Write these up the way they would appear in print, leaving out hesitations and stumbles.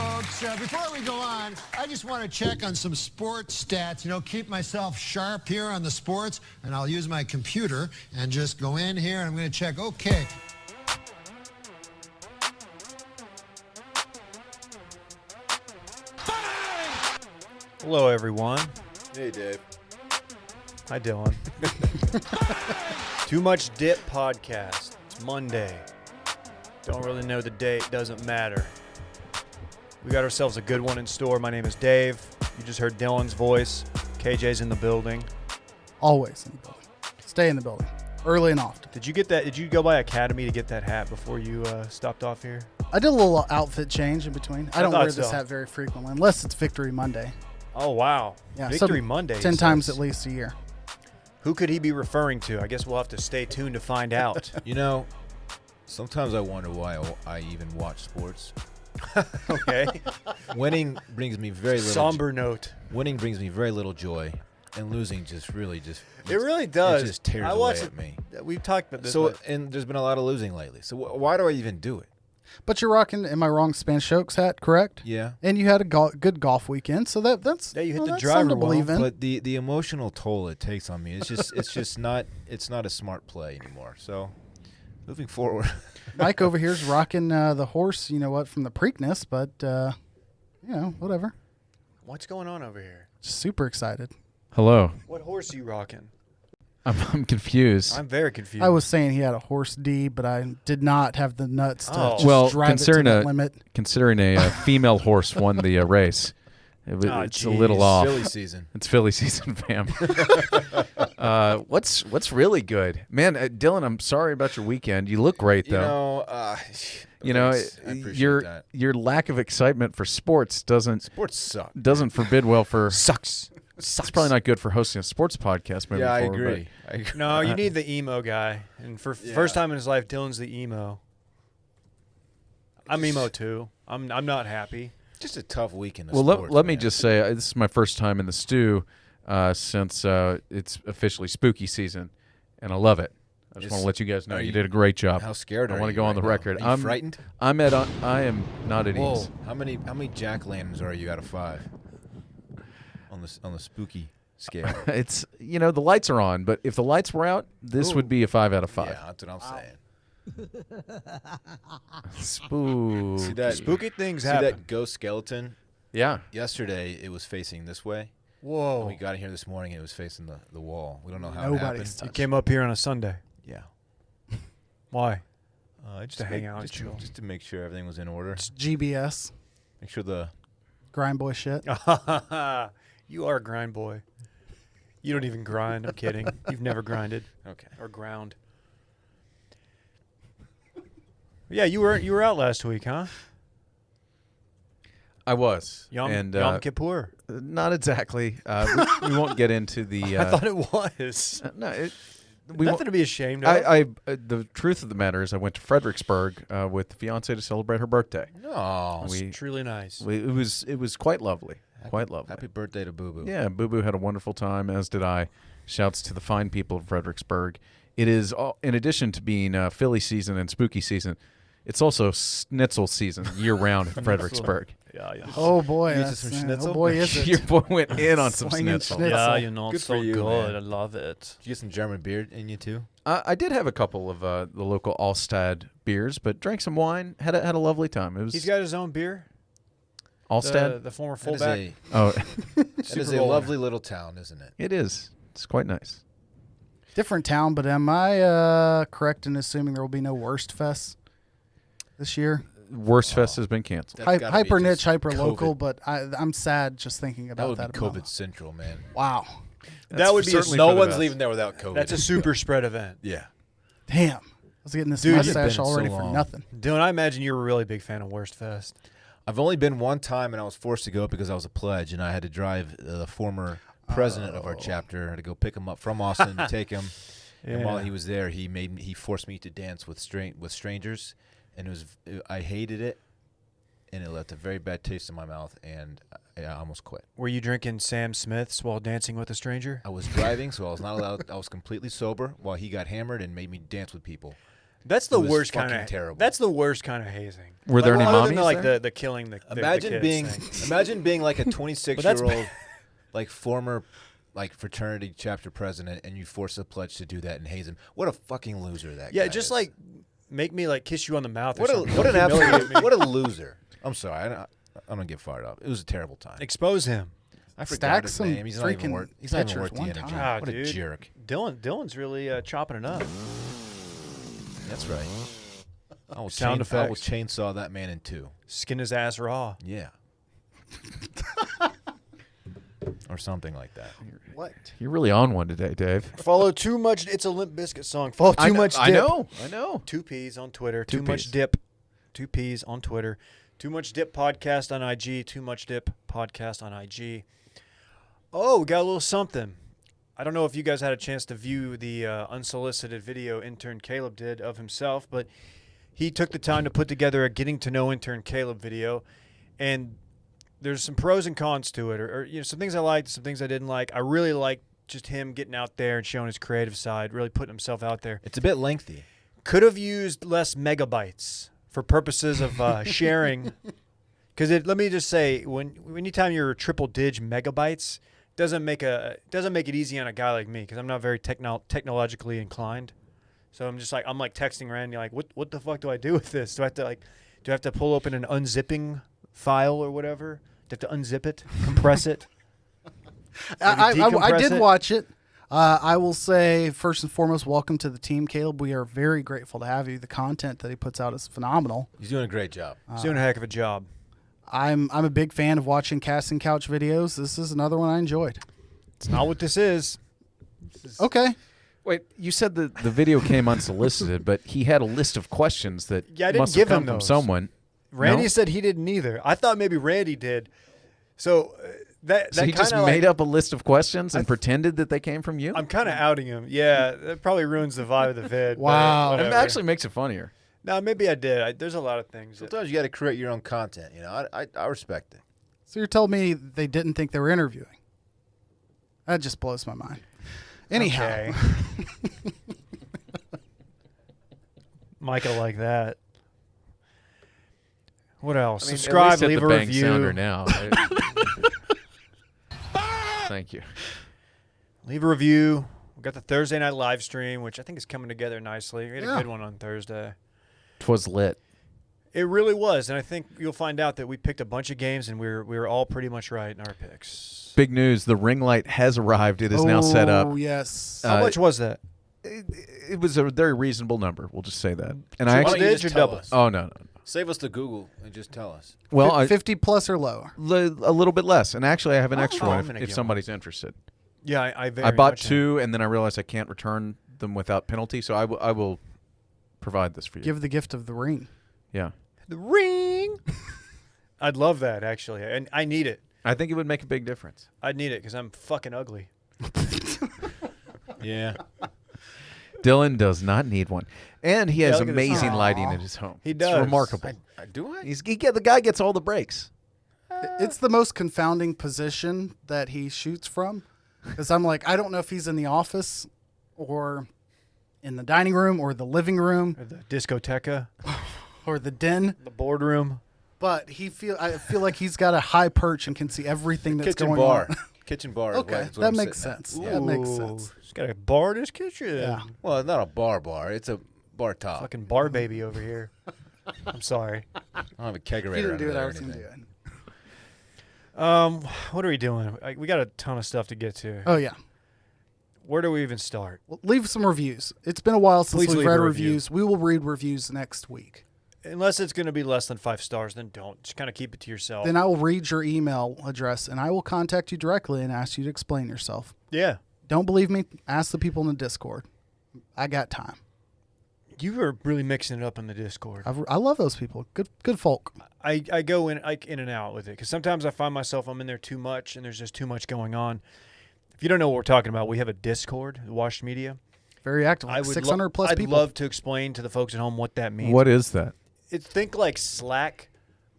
folks. Before we go on, I just want to check on some sports stats, keep myself sharp here on the sports, and I'll use my computer and just go in here, and I'm going to check. Okay. Hello, everyone. Hey, Dave. Hi, Dylan. Too Much Dip podcast. It's Monday. Don't really know the date. Doesn't matter. We got ourselves a good one in store. My name is Dave. You just heard Dylan's voice. KJ's in the building. Always in the building. Stay in the building. Early and often. Did you get that? Did you go by Academy to get that hat before you stopped off here? I did a little outfit change in between. I don't wear this so. hat very frequently, unless it's Victory Monday. Oh, wow. Yeah, Victory Monday. 10 times at least a year. Who could he be referring to? I guess we'll have to stay tuned to find out. Sometimes I wonder why I even watch sports. Okay. Winning brings me very little. Somber note. Winning brings me very little joy, and losing just It really does. It just tears away at me. We've talked about this. So, and there's been a lot of losing lately. So why do I even do it? But you're rocking, am I wrong, Spanshokes hat, correct? Yeah. And you had a good golf weekend, so that's you hit the that's driver something to well. believe in. But the emotional toll it takes on me, it's just not a smart play anymore. So moving forward. Mike over here is rocking the horse, from the Preakness, but, whatever. What's going on over here? Just super excited. Hello. What horse are you rocking? I'm confused. I'm very confused. I was saying he had a horse D, but I did not have the nuts to just Well, drive it to the limit. Considering a female horse won the race, it's a little off. Philly season. It's Philly season, fam. What's really good, man? Dylan, I'm sorry about your weekend. You look great though. Thanks. I appreciate that. Your lack of excitement for sports Sports suck. doesn't forbid well for Sucks. It's probably not good for hosting a sports podcast. Moving Yeah, I forward, agree. No, you need the emo guy. And for first time in his life, Dylan's the emo. I'm emo too. I'm not happy. Just a tough weekend. Well, let me just say this is my first time in the stew since it's officially spooky season, and I love it. I just want to let you guys know you did a great job. How scared are you? I want to go on the record. Are you frightened? I am not at ease. How many jack-o'-lanterns are you out of 5 on the spooky scale? It's the lights are on, but if the lights were out, this would be a 5 out of 5. Yeah, that's what I'm saying. Spook. Spooky things See happen. that ghost skeleton? Yeah. Yesterday it was facing this way. Whoa. When we got in here this morning, it was facing the wall. We don't know how it Nobody's happened. touched You came up here on a Sunday. Yeah. Why? Just to hang out and just chill. just to make sure everything was in order. It's GBS, Make sure the grind boy shit. You are a grind boy. You don't even grind. I'm kidding. You've never grinded or ground. Yeah, you were out last week, huh? I was. Yom Kippur. Not exactly. We won't get into the. I thought it was. No, Nothing to be ashamed of. The truth of the matter is, I went to Fredericksburg with the fiance to celebrate her birthday. no. It's truly nice. It was quite lovely. Quite lovely. Happy birthday to Boo Boo. Yeah, Boo Boo had a wonderful time, as did I. Shouts to the fine people of Fredericksburg. It is, in addition to being Philly season and spooky season, it's also schnitzel season year-round in Fredericksburg. Yeah. Oh, boy. You some schnitzel? Oh, boy, is it. Your boy went in on some Slinging schnitzel. schnitzel. Good it's for so you, good. man. I love it. Did you get some German beer in you too? I did have a couple of the local Allstad beers, but drank some wine. Had a lovely time. It was He's got his own beer. Allstad. The former That is fullback. that is a Bowl. lovely little town, isn't it? It is. It's quite nice. Different town, but am I correct in assuming there will be no Worst Fest this year? Worst Fest has been canceled. That's gotta be Hyper niche, just hyper local, COVID. but I'm sad just thinking That about would that. be COVID central, man. Wow. That would be certainly No for the one's best. leaving there without COVID. That's a super spread event. yeah. Damn. I was getting this Dude, you've been mustache in so already for long. nothing. Dylan, I imagine you're a really big fan of Worst Fest. I've only been one time, and I was forced to go because I was a pledge, and I had to drive the former president of our chapter. I had to go pick him up from Austin to take him. And while he was there, he forced me to dance with strangers, and I hated it, and it left a very bad taste in my mouth, and I almost quit. Were you drinking Sam Smith's while dancing with a stranger? I was driving, so I was not allowed. I was completely sober while he got hammered and made me dance with people. That's the It was worst kind fucking of terrible. That's the worst kind of hazing. Were there any other than mommies like there? the killing the Imagine the being kids thing. imagine being like a that's 26-year-old like former like fraternity chapter president, and you force a pledge to do that and haze him. What a fucking loser that guy just is. like make me like kiss you on the mouth. Or what something. an Don't humiliate absolute me. what a loser. I'm sorry, I don't get fired up. It was a terrible time. Expose him. I forgot Stack his some name. He's not even freaking worth. He's not even pitchers worth the one energy. time. Ah, What a dude. jerk. Dylan's really chopping it up. That's right. I will, Sound I will effects. chainsaw that man in two. Skin his ass raw. Yeah. Or something like that. What? You're really on one today, Dave. Follow Too Much. It's a Limp Bizkit song. Follow Too Much Dip. I know. 2 P's on Twitter. Two Too Much Ps. Dip. 2 P's on Twitter. Too Much Dip podcast on IG. Too Much Dip podcast on IG. Oh, we got a little something. I don't know if you guys had a chance to view the unsolicited video intern Caleb did of himself, but he took the time to put together a getting to know intern Caleb video, and there's some pros and cons to it, or some things I liked, some things I didn't like. I really liked just him getting out there and showing his creative side, really putting himself out there. It's a bit lengthy. Could have used less megabytes for purposes of sharing, because let me just say, anytime you're triple dig megabytes, doesn't make it easy on a guy like me, because I'm not very technologically inclined. So I'm like texting Randy like, what the fuck do I do with this? Do I have to pull open an unzipping file or whatever? Do I have to unzip it, compress it? I decompress did it? watch it. I will say, first and foremost, welcome to the team, Caleb. We are very grateful to have you. The content that he puts out is phenomenal. He's doing a great job. He's doing a heck of a job. I'm a big fan of watching casting couch videos. This is another one I enjoyed. It's not what this is. Okay. Wait, you said that the video came unsolicited, but he had a list of questions that Yeah, I didn't must give have come him from those. someone. Randy No? said he didn't either. I thought maybe Randy did. So that So he just kinda made up a list of questions and pretended that they came from you? I'm kind of outing him. Yeah, that probably ruins the vibe of the vid. but Wow. It whatever. actually makes it funnier. No, maybe I did. There's a lot of things. Sometimes you got to create your own content. I respect it. So you're telling me they didn't think they were interviewing? That just blows my mind. Anyhow, Okay. Micah like that. What else? I mean, Subscribe, at least hit leave the a bang review. sounder now. Thank you. Leave a review. We got the Thursday night live stream, which I think is coming together nicely. We had a Yeah. good one on Thursday. 'Twas lit. It really was, and I think you'll find out that we picked a bunch of games, and we were all pretty much right in our picks. Big news. The ring light has arrived. It is now set up. Oh, yes. How much was that? It was a very reasonable number. We'll just say that. And So I why actually, don't you Digits just or tell doubles? us? oh no. Save us the Google and just tell us. Well, I, 50 plus or lower. a little bit less. And actually, I have an extra Oh, one I'm gonna if give somebody's interested. Yeah, I very I bought much am. 2, and then I realized I can't return them without penalty, so I will provide this for you. Give the gift of the ring. Yeah. The ring. I'd love that, actually, and I need it. I think it would make a big difference. I'd need it because I'm fucking ugly. Yeah. Dylan does not need one. And he has look at this. amazing Aw. lighting at his home. He It's does. remarkable. Do I? The guy gets all the breaks. It's the most confounding position that he shoots from, because I'm like, I don't know if he's in the office or in the dining room or the living room Or the discoteca, or the den, the boardroom. but I feel like he's got a high perch and can see everything that's Kitchen going bar. on. Kitchen bar. Okay, is what that I'm makes sitting at. sense. That makes Ooh, sense. He's got a bar in his kitchen. Yeah. Well, it's not a bar. It's a bar top. Fucking bar baby over here. I'm sorry. I don't have a kegerator If he didn't under do it, there I or was going to do anything. it. What are we doing? We got a ton of stuff to get to. Oh, yeah. Where do we even start? Well, leave some reviews. It's been a while since Please we've leave read a review. reviews. We will read reviews next week. Unless it's going to be less than 5 stars, then don't. Just kind of keep it to yourself. Then I will read your email address and I will contact you directly and ask you to explain yourself. Yeah. Don't believe me? Ask the people in the Discord. I got time. You were really mixing it up in the Discord. I love those people. Good folk. I go in and out with it because sometimes I find myself I'm in there too much and there's just too much going on. If you don't know what we're talking about, we have a Discord, Washed Media. Very active. I Like would 600 plus I'd people. love to explain to the folks at home what that means. What is that? Think like Slack,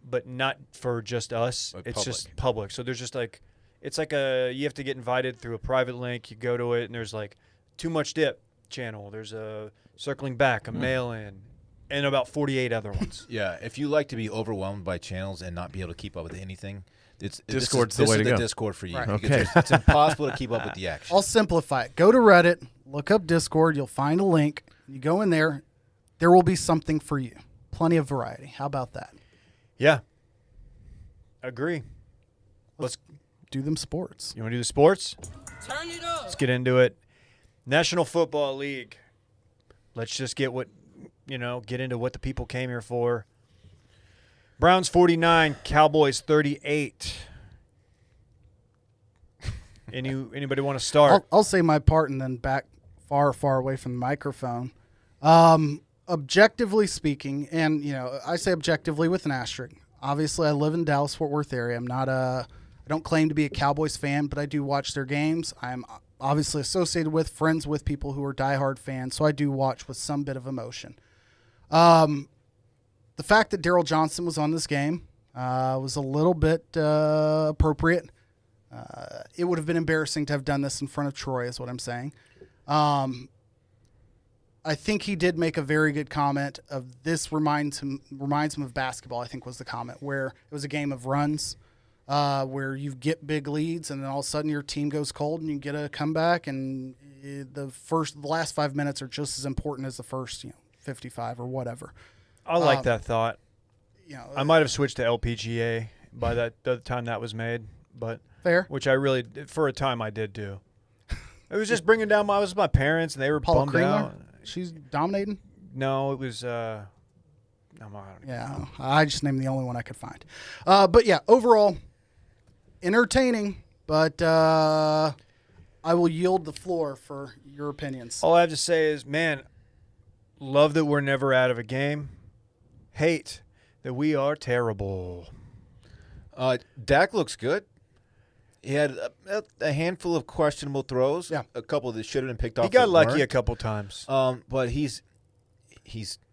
but not for just us. Like it's public. just public. So there's just like, it's like you have to get invited through a private link. You go to it and there's like Too Much Dip, channel. There's a Circling Back, a Mail-In, and about 48 other ones. Yeah, if you like to be overwhelmed by channels and not be able to keep up with anything, Discord's this the way is to the go. Discord for you. Right. Okay. It's impossible to keep up with the action. I'll simplify it. Go to Reddit, look up Discord. You'll find a link. You go in there. There will be something for you. Plenty of variety. How about that? Yeah. Agree. Let's. Do them sports. You want to do the sports? Turn it up. Let's get into it. National Football League. Let's just get into what the people came here for. Browns 49, Cowboys 38. Anybody want to start? I'll say my part and then back far, far away from the microphone. Objectively speaking, and I say objectively with an asterisk. Obviously, I live in Dallas-Fort Worth area. I don't claim to be a Cowboys fan, but I do watch their games. I'm obviously associated with, friends with people who are diehard fans, so I do watch with some bit of emotion. The fact that Darryl Johnson was on this game was a little bit appropriate. It would have been embarrassing to have done this in front of Troy, is what I'm saying. I think he did make a very good comment of this reminds him of basketball, I think was the comment, where it was a game of runs, where you get big leads and then all of a sudden your team goes cold and you get a comeback, and the last 5 minutes are just as important as the first 55 or whatever. I like that thought. I might have switched to LPGA by the time that was made, but fair. which I really, for a time, I did do. It was just bringing down my parents, and they were Paula bummed Creamer, out. she's dominating. No, it was. Yeah, I just named the only one I could find. But yeah, overall, entertaining. But I will yield the floor for your opinions. All I have to say is, man, love that we're never out of a game. Hate that we are terrible. Dak looks good. He had a handful of questionable throws. Yeah. A couple that should have been picked off. He got that lucky weren't. a couple times. But he's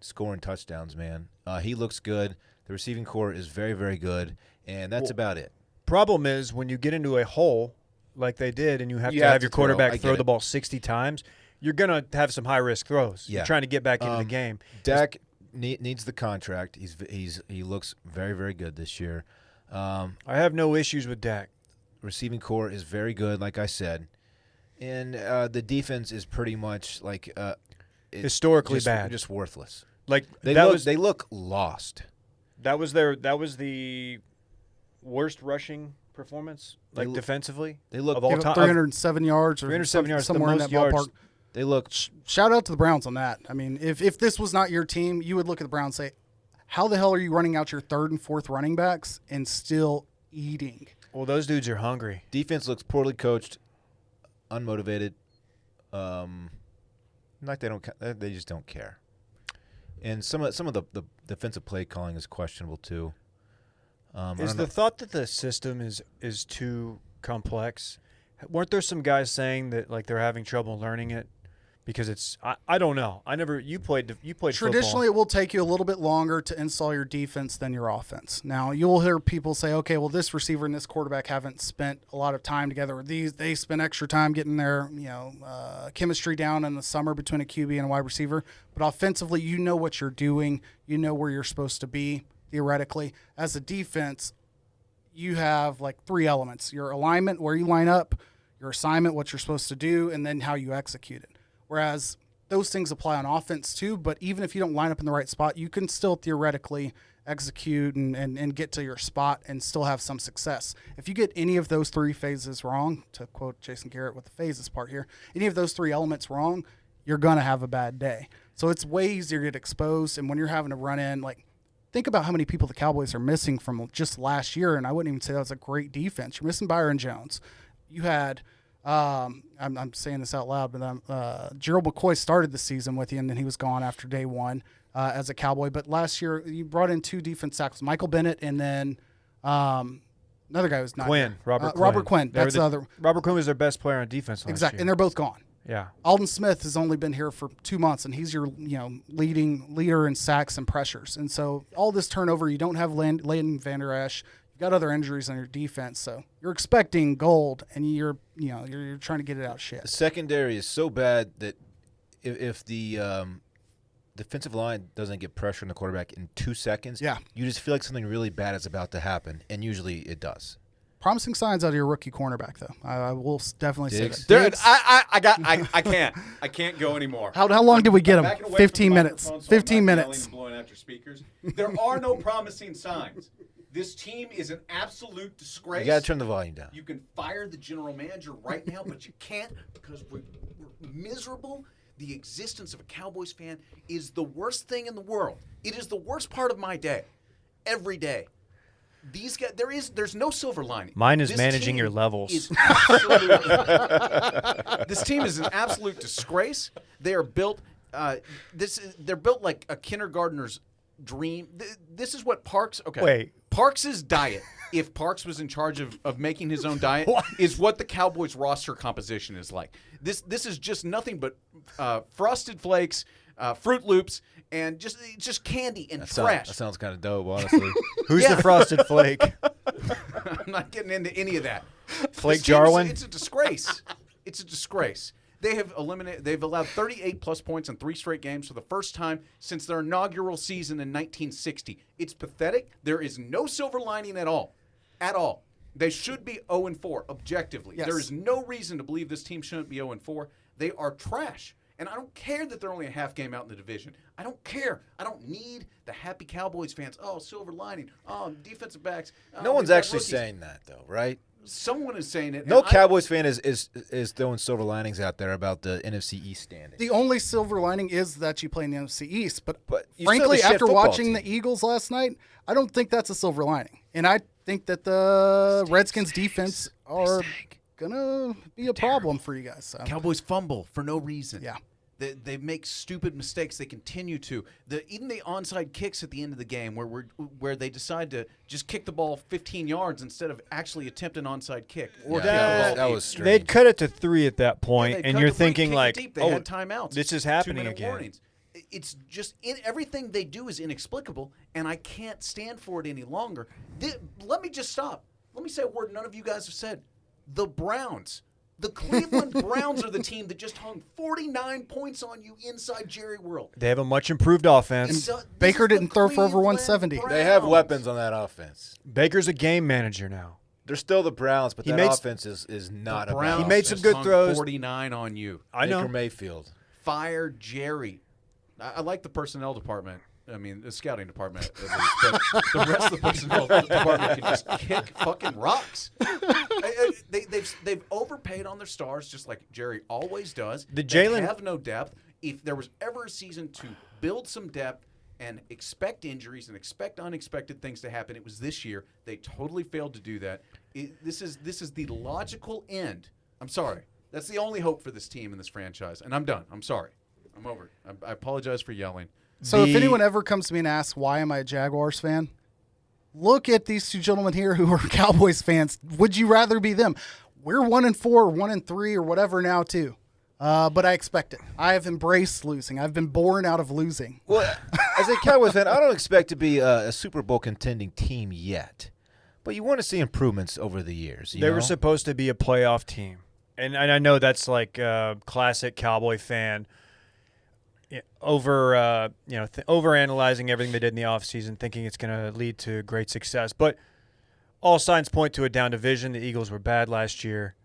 scoring touchdowns, man. He looks good. The receiving core is very, very good, and that's about it. Problem is when you get into a hole like they did, and you have You to have have to your throw. quarterback I get throw the it. ball 60 times, you're gonna have some high risk throws. Yeah. You're trying to get back into the game. Dak needs the contract. He looks very, very good this year. I have no issues with Dak. Receiving core is very good, like I said, and the defense is pretty much like Historically bad. just worthless. Like They look lost. that was the worst rushing performance, They like look- defensively. They look Of all Gave time. up 307 yards or 307 yards, the somewhere in most that yards. ballpark. They look Shout out to the Browns on that. I mean, if this was not your team, you would look at the Browns and say, how the hell are you running out your third and fourth running backs and still eating? Well, those dudes are hungry. defense looks poorly coached, unmotivated. Like they just don't care. And some of the defensive play calling is questionable too. Is the thought that the system is too complex? Weren't there some guys saying that like they're having trouble learning it because it's I don't know. You played Traditionally, it will take you a little bit longer to install your defense than your offense. Now, you'll hear people say, okay, well, this receiver and this quarterback haven't spent a lot of time together. They spent extra time getting their chemistry down in the summer between a QB and a wide receiver. But offensively, you know what you're doing. You know where you're supposed to be, theoretically. As a defense, you have like three elements: your alignment, where you line up, your assignment, what you're supposed to do, and then how you execute it. Whereas those things apply on offense too, but even if you don't line up in the right spot, you can still theoretically execute and get to your spot and still have some success. If you get any of those three phases wrong, to quote Jason Garrett with the phases part here, any of those three elements wrong, you're going to have a bad day. So it's way easier to get exposed, and when you're having to run in, like, think about how many people the Cowboys are missing from just last year, and I wouldn't even say that was a great defense. You're missing Byron Jones. You had I'm saying this out loud, but Gerald McCoy started the season with you, and then he was gone after day one as a Cowboy. But last year, you brought in two defense tackles, Michael Bennett, and then another guy who's not Quinn, here. Robert Quinn. That's the other. Robert Quinn was their best player on defense last Exactly, year. and they're both gone. Yeah. Alden Smith has only been here for 2 months, and he's your leader in sacks and pressures. And so all this turnover, you don't have Leighton Vander Esch. You've got other injuries on your defense, so you're expecting gold, and you're trying to get it out shit. The secondary is so bad that if the defensive line doesn't get pressure on the quarterback in 2 seconds, you just feel like something really bad is about to happen, and usually it does. Promising signs out of your rookie cornerback, though. I will definitely say that. Dude, I can't go anymore. How long did we get him? Backing away 15 from the minutes. microphone, so 15 I'm not minutes. yelling and blowing out your speakers. There are no promising signs. This team is an absolute disgrace. You got to turn the volume down. You can fire the general manager right now, but you can't because we're miserable. The existence of a Cowboys fan is the worst thing in the world. It is the worst part of my day. Every day. These guys, there's no silver lining. Mine is This managing team your levels. is this team is an absolute disgrace. They are built. They're built like a kindergartner's dream. This is what Parks. Okay. Wait. Parks' diet, if Parks was in charge of making his own diet, is what the Cowboys roster composition is like. This is just nothing but Frosted Flakes, Fruit Loops, and just candy and trash. That sounds kind of dope, honestly. Who's the Frosted Flake? I'm not getting into any of that. Flake This team is- Jarwin? It's a disgrace. It's a disgrace. They've allowed 38 plus points in 3 straight games for the first time since their inaugural season in 1960. It's pathetic. There is no silver lining at all. At all. They should be 0-4 objectively. Yes. There is no reason to believe this team shouldn't be 0-4. They are trash. And I don't care that they're only a half game out in the division. I don't care. I don't need the happy Cowboys fans. Oh, silver lining. Oh, defensive backs. Oh, No one's they've got actually rookies. saying that, though, right? Someone is saying it. No and Cowboys fan is throwing silver linings out there about the NFC East standing. The only silver lining is that you play in the NFC East. But you still frankly, have a shit after football watching team. the Eagles last night, I don't think that's a silver lining. And I think that the Redskins defense are going to be a problem for you guys. So. Cowboys fumble for no reason. Yeah. They make stupid mistakes. They continue to. Even the onside kicks at the end of the game where they decide to just kick the ball 15 yards instead of actually attempt an onside kick. Or that was strange. They'd cut it to 3 at that point, they'd and cut you're to 3, thinking kick it like, deep. They oh, had timeouts. this is happening 2-minute again. warnings. It's just everything they do is inexplicable, and I can't stand for it any longer. Let me just stop. Let me say a word none of you guys have said. The Browns. The Cleveland Browns are the team that just hung 49 points on you inside Jerry World. They have a much improved offense. So, Baker this is didn't the throw for over Cleveland 170. They have Browns. weapons on that offense. Baker's a game manager now. They're still the Browns, but He that made- offense is not The a Browns He made some just good hung throws. 49 on you. I know. Baker Mayfield. Fire Jerry. I like the personnel department. I mean, the scouting department, at least, but the rest of the personnel department can just kick fucking rocks. They've overpaid on their stars, just like Jerry always does. The They Jalen- have no depth. If there was ever a season to build some depth and expect injuries and expect unexpected things to happen, it was this year. They totally failed to do that. This is the logical end. I'm sorry. That's the only hope for this team and this franchise. And I'm done. I'm sorry. I'm over it. I apologize for yelling. So if anyone ever comes to me and asks, why am I a Jaguars fan? Look at these 2 gentlemen here who are Cowboys fans. Would you rather be them? We're 1-4, 1-3, or whatever now, too. But I expect it. I have embraced losing. I've been born out of losing. Well, as a Cowboys fan, I don't expect to be a Super Bowl contending team yet. But you want to see improvements over the years. They were supposed to be a playoff team. And I know that's like a classic Cowboy fan overanalyzing everything they did in the offseason, thinking it's going to lead to great success. But all signs point to a down division. The Eagles were bad last year.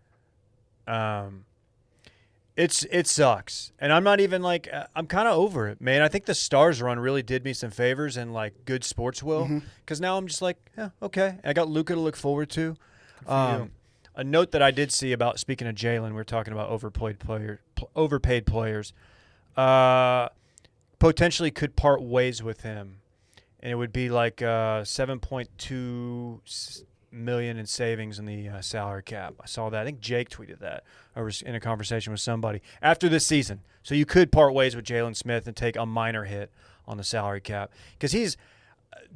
It sucks. And I'm not even like I'm kind of over it, man. I think the Stars run really did me some favors and like good sports will, because now I'm just like, yeah, okay. I got Luka to look forward to. A note that I did see about, speaking of Jalen, we were talking about overpaid players. Potentially could part ways with him, and it would be like $7.2 million in savings in the salary cap. I saw that. I think Jake tweeted that. I was in a conversation with somebody after this season. So you could part ways with Jalen Smith and take a minor hit on the salary cap, because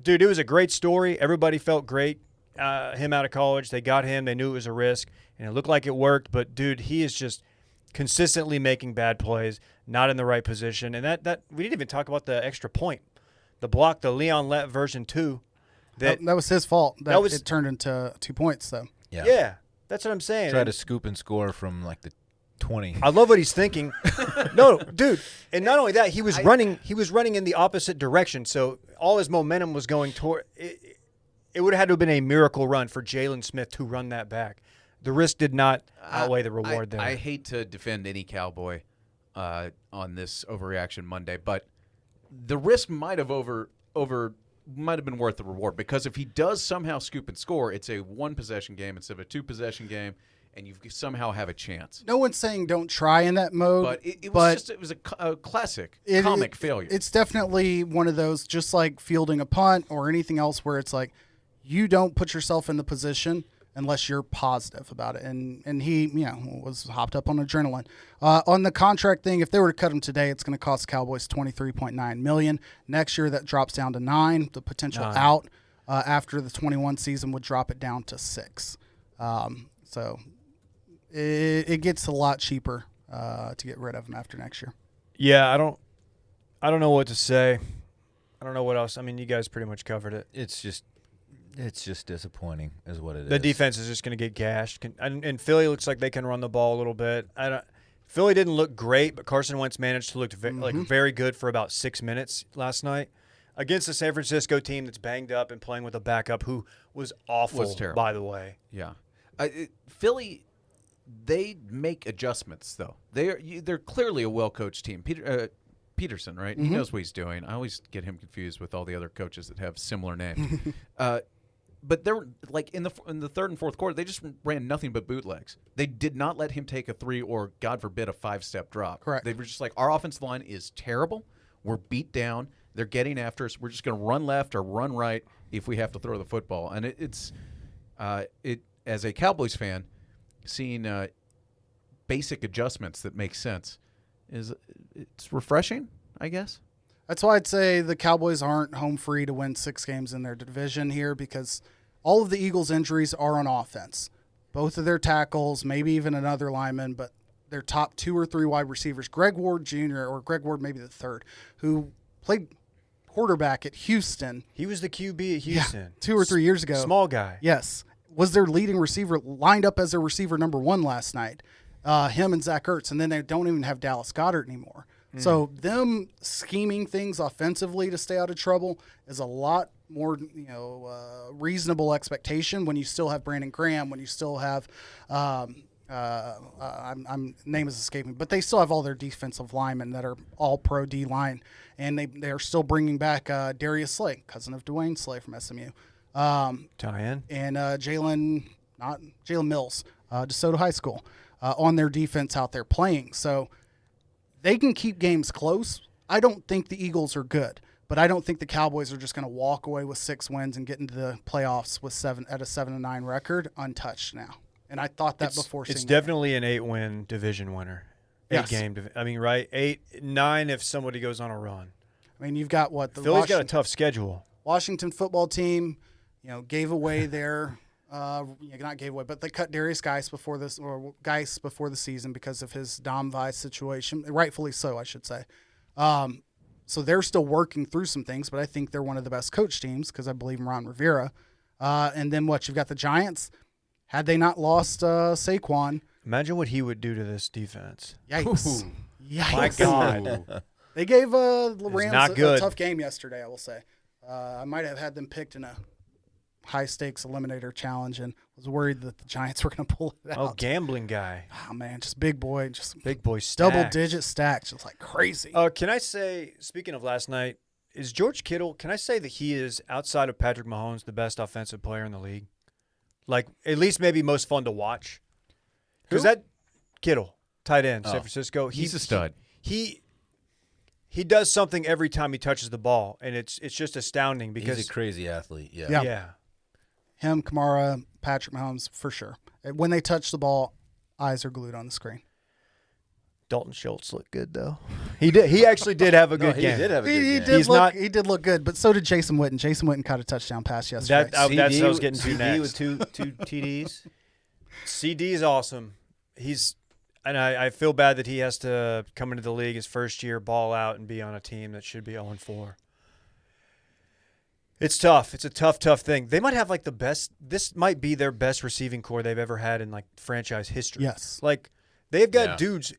dude, it was a great story. Everybody felt great. Him out of college, they got him. They knew it was a risk, and it looked like it worked. But dude, he is just consistently making bad plays, not in the right position. And that we didn't even talk about the extra point, the block, the Leon Lett version 2. That was his fault. was- It turned into 2 points, though. Yeah, that's what I'm saying. Try to scoop and score from like the 20. I love what he's thinking. No, dude. And not only that, he was running in the opposite direction. So all his momentum was going toward it. It would have had to have been a miracle run for Jalen Smith to run that back. The risk did not outweigh the reward there. I hate to defend any Cowboy on this overreaction Monday, but the risk might have been worth the reward, because if he does somehow scoop and score, it's a one-possession game instead of a two-possession game, and you somehow have a chance. No one's saying don't try in that mode, But it was a classic comic failure. It's definitely one of those, just like fielding a punt or anything else, where it's like you don't put yourself in the position unless you're positive about it. And he, was hopped up on adrenaline. On the contract thing, if they were to cut him today, it's going to cost the Cowboys $23.9 million. Next year, that drops down to $9 million. The potential out after the 21 season would drop it down to $6 million. So it gets a lot cheaper to get rid of him after next year. Yeah, I don't know what to say. I don't know what else. I mean, you guys pretty much covered it. It's just disappointing, is what it is. The defense is just going to get gashed, and Philly looks like they can run the ball a little bit. Philly didn't look great, but Carson Wentz managed to look very good for about 6 minutes last night against a San Francisco team that's banged up and playing with a backup who was awful. Was terrible. By the way. Yeah, Philly, they make adjustments though. They're clearly a well-coached team. Peterson, right? He knows what he's doing. I always get him confused with all the other coaches that have similar names. But they were like in the third and fourth quarter, they just ran nothing but bootlegs. They did not let him take a 3 or, God forbid, a 5-step drop. Correct. They were just like, our offensive line is terrible. We're beat down. They're getting after us. We're just going to run left or run right if we have to throw the football. And it's as a Cowboys fan, seeing basic adjustments that make sense it's refreshing, I guess. That's why I'd say the Cowboys aren't home free to win 6 games in their division here, because all of the Eagles' injuries are on offense. Both of their tackles, maybe even another lineman, but their top 2 or 3 wide receivers, Greg Ward Jr. or Greg Ward maybe the third, who played quarterback at Houston. He was the QB at Houston. Yeah, 2 or 3 years ago. Small guy. Yes. Was their leading receiver, lined up as their receiver number 1 last night. Him and Zach Ertz, and then they don't even have Dallas Goedert anymore. So them scheming things offensively to stay out of trouble is a lot more, reasonable expectation when you still have Brandon Graham, when you still have, name is escaping, but they still have all their defensive linemen that are all pro D line, and they're still bringing back Darius Slay, cousin of Dwayne Slay from SMU, Tie-in. and Jalen Mills, DeSoto High School, on their defense out there playing. So they can keep games close. I don't think the Eagles are good, but I don't think the Cowboys are just going to walk away with 6 wins and get into the playoffs with 7-9 record untouched now. And I thought that before seeing it's definitely an 8-win division winner. Yes. 8-game. I mean, right? 8-9 if somebody goes on a run. I mean, you've got Philly's got a tough schedule. Washington football team, gave away their not gave away, but they cut Darius Geis before the season because of his Dom Weiss situation, rightfully so, I should say. So they're still working through some things, but I think they're one of the best coach teams because I believe in Ron Rivera. And then you've got the Giants. Had they not lost Saquon, imagine what he would do to this defense. yikes! Yikes! My God. They gave the Rams a tough game yesterday, I will say. I might have had them picked in a high-stakes eliminator challenge and was worried that the Giants were going to pull it out. Oh, gambling guy. Oh, man, just big boy stacks. Double-digit stacks, just like crazy. Can I say, speaking of last night, is George Kittle, can I say that he is, outside of Patrick Mahomes, the best offensive player in the league? Like, at least maybe most fun to watch. Because that Kittle, tight end, San Francisco. He's a stud. He does something every time he touches the ball, and it's just astounding because he's a crazy athlete. Yeah. Him, Kamara, Patrick Mahomes, for sure. When they touch the ball, eyes are glued on the screen. Dalton Schultz looked good though. He did. He actually did have a good game. He did have a good game. He did look good, but so did Jason Witten. Jason Witten caught a touchdown pass yesterday. That's what I was getting to CD next. with two TDs. CD is awesome. I feel bad that he has to come into the league his first year, ball out, and be on a team that should be 0-4. It's tough. It's a tough thing. They might have this might be their best receiving core they've ever had in franchise history. Yes. They've got Yeah. dudes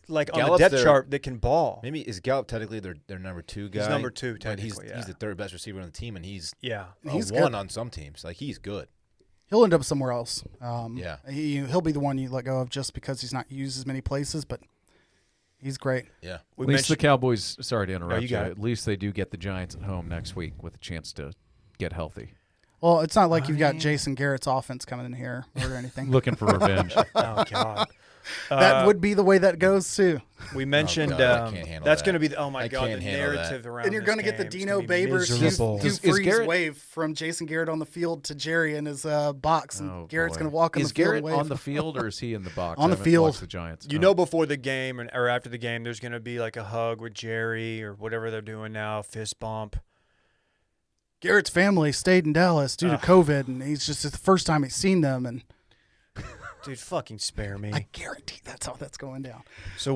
like on Gallup's the depth their- chart that can ball. Maybe is Gallup technically their number 2 guy? He's number 2 but technically. he's the third best receiver on the team, and he's yeah. He's one good. on some teams. Like he's good. He'll end up somewhere else. Yeah. He'll be the one you let go of just because he's not used as many places, but he's great. Yeah. We At least the mentioned, Cowboys. Sorry to interrupt you you. got it. At least they do get the Giants at home next week with a chance to get healthy. Well, it's not like you've got Jason Garrett's offense coming in here or anything. Looking for revenge. oh god. That would be the way that goes too. We mentioned God, I can't handle that's that. going to be the, oh my I god, the can't handle that. narrative around And you're going going to to get the Dino Babers miserable. Hugh Is Freeze Garrett- wave from Jason Garrett on the field to Jerry in his box, and Oh, Garrett's boy. going to walk in Is the field Garrett and wave. on the field or is he in the box? On I the haven't field. watched the Giants. You know, before the game or after the game, there's going to be like a hug with Jerry or whatever they're doing now, fist bump. Garrett's family stayed in Dallas due to COVID, and it's the first time he's seen them, and Dude, fucking spare me. I guarantee that's how that's going down. So,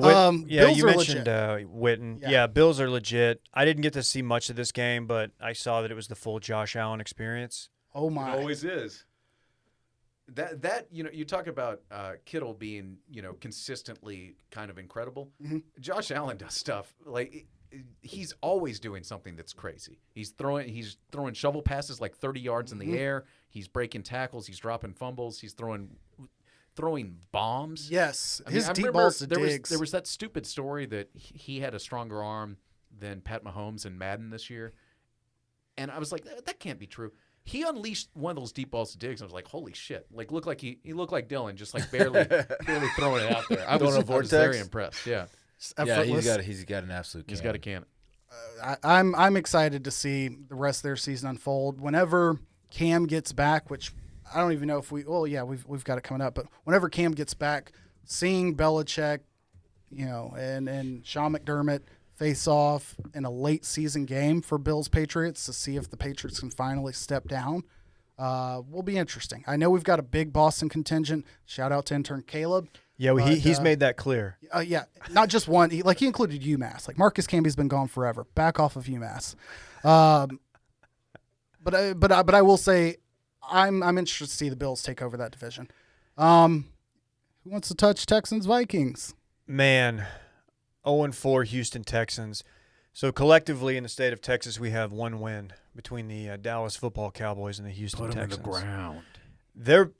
yeah, Bills you are mentioned Witten. Yeah. Yeah, Bills are legit. I didn't get to see much of this game, but I saw that it was the full Josh Allen experience. Oh my! It always is. That you talk about Kittle being consistently kind of incredible. Josh Allen does stuff like he's always doing something that's crazy. He's throwing shovel passes like 30 yards in the air. He's breaking tackles. He's dropping fumbles. He's throwing bombs. Yes, I his mean, I deep remember balls to Diggs. there was that stupid story that he had a stronger arm than Pat Mahomes in Madden this year, and I was like, that can't be true. He unleashed one of those deep balls to Diggs. And I was like, holy shit! Like, looked like he looked like Dylan, just like barely throwing it out there. I was very impressed. Yeah, Yeah, Effortless. he's got an absolute. he's cannon. got a cannon. I'm excited to see the rest of their season unfold. Whenever Cam gets back, which I don't even know if we've got it coming up, but whenever Cam gets back, seeing Belichick, and Sean McDermott face off in a late season game for Bills Patriots to see if the Patriots can finally step down, will be interesting. I know we've got a big Boston contingent. Shout out to intern Caleb. Yeah, well, he's made that clear. Yeah, not just one. He included UMass. Like Marcus Camby's been gone forever. Back off of UMass. But I will say, I'm interested to see the Bills take over that division. Who wants to touch Texans Vikings? Man, 0-4 Houston Texans. So collectively in the state of Texas, we have one win between the Dallas Football Cowboys and the Houston Texans. ground. They're,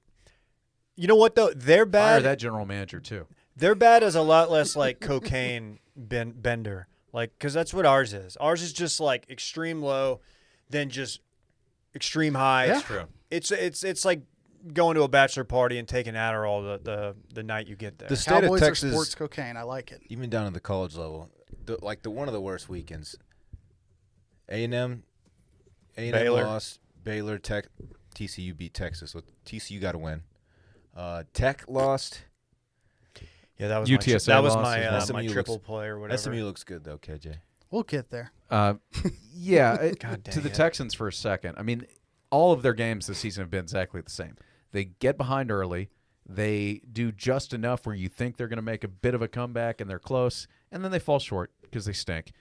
you know what though? They're Fire bad. that general manager too. Their bad is a lot less like cocaine bender, like because that's what ours is. Ours is just like extreme low, then just extreme high. Yeah. True. It's like going to a bachelor party and taking Adderall the night you get there. The state Cowboys of are Texas, sports cocaine. I like it. even down at the college level, one of the worst weekends. A&M Baylor. lost. Baylor, TCU beat Texas. So TCU got to win. Tech lost. Yeah, that was UTSA that was lost my as well. my SMU triple looks- play or whatever. SMU looks good though, KJ. We'll get there. Yeah, God dang to the it. Texans for a second. I mean, all of their games this season have been exactly the same. They get behind early. They do just enough where you think they're going to make a bit of a comeback, and they're close, and then they fall short because they stink.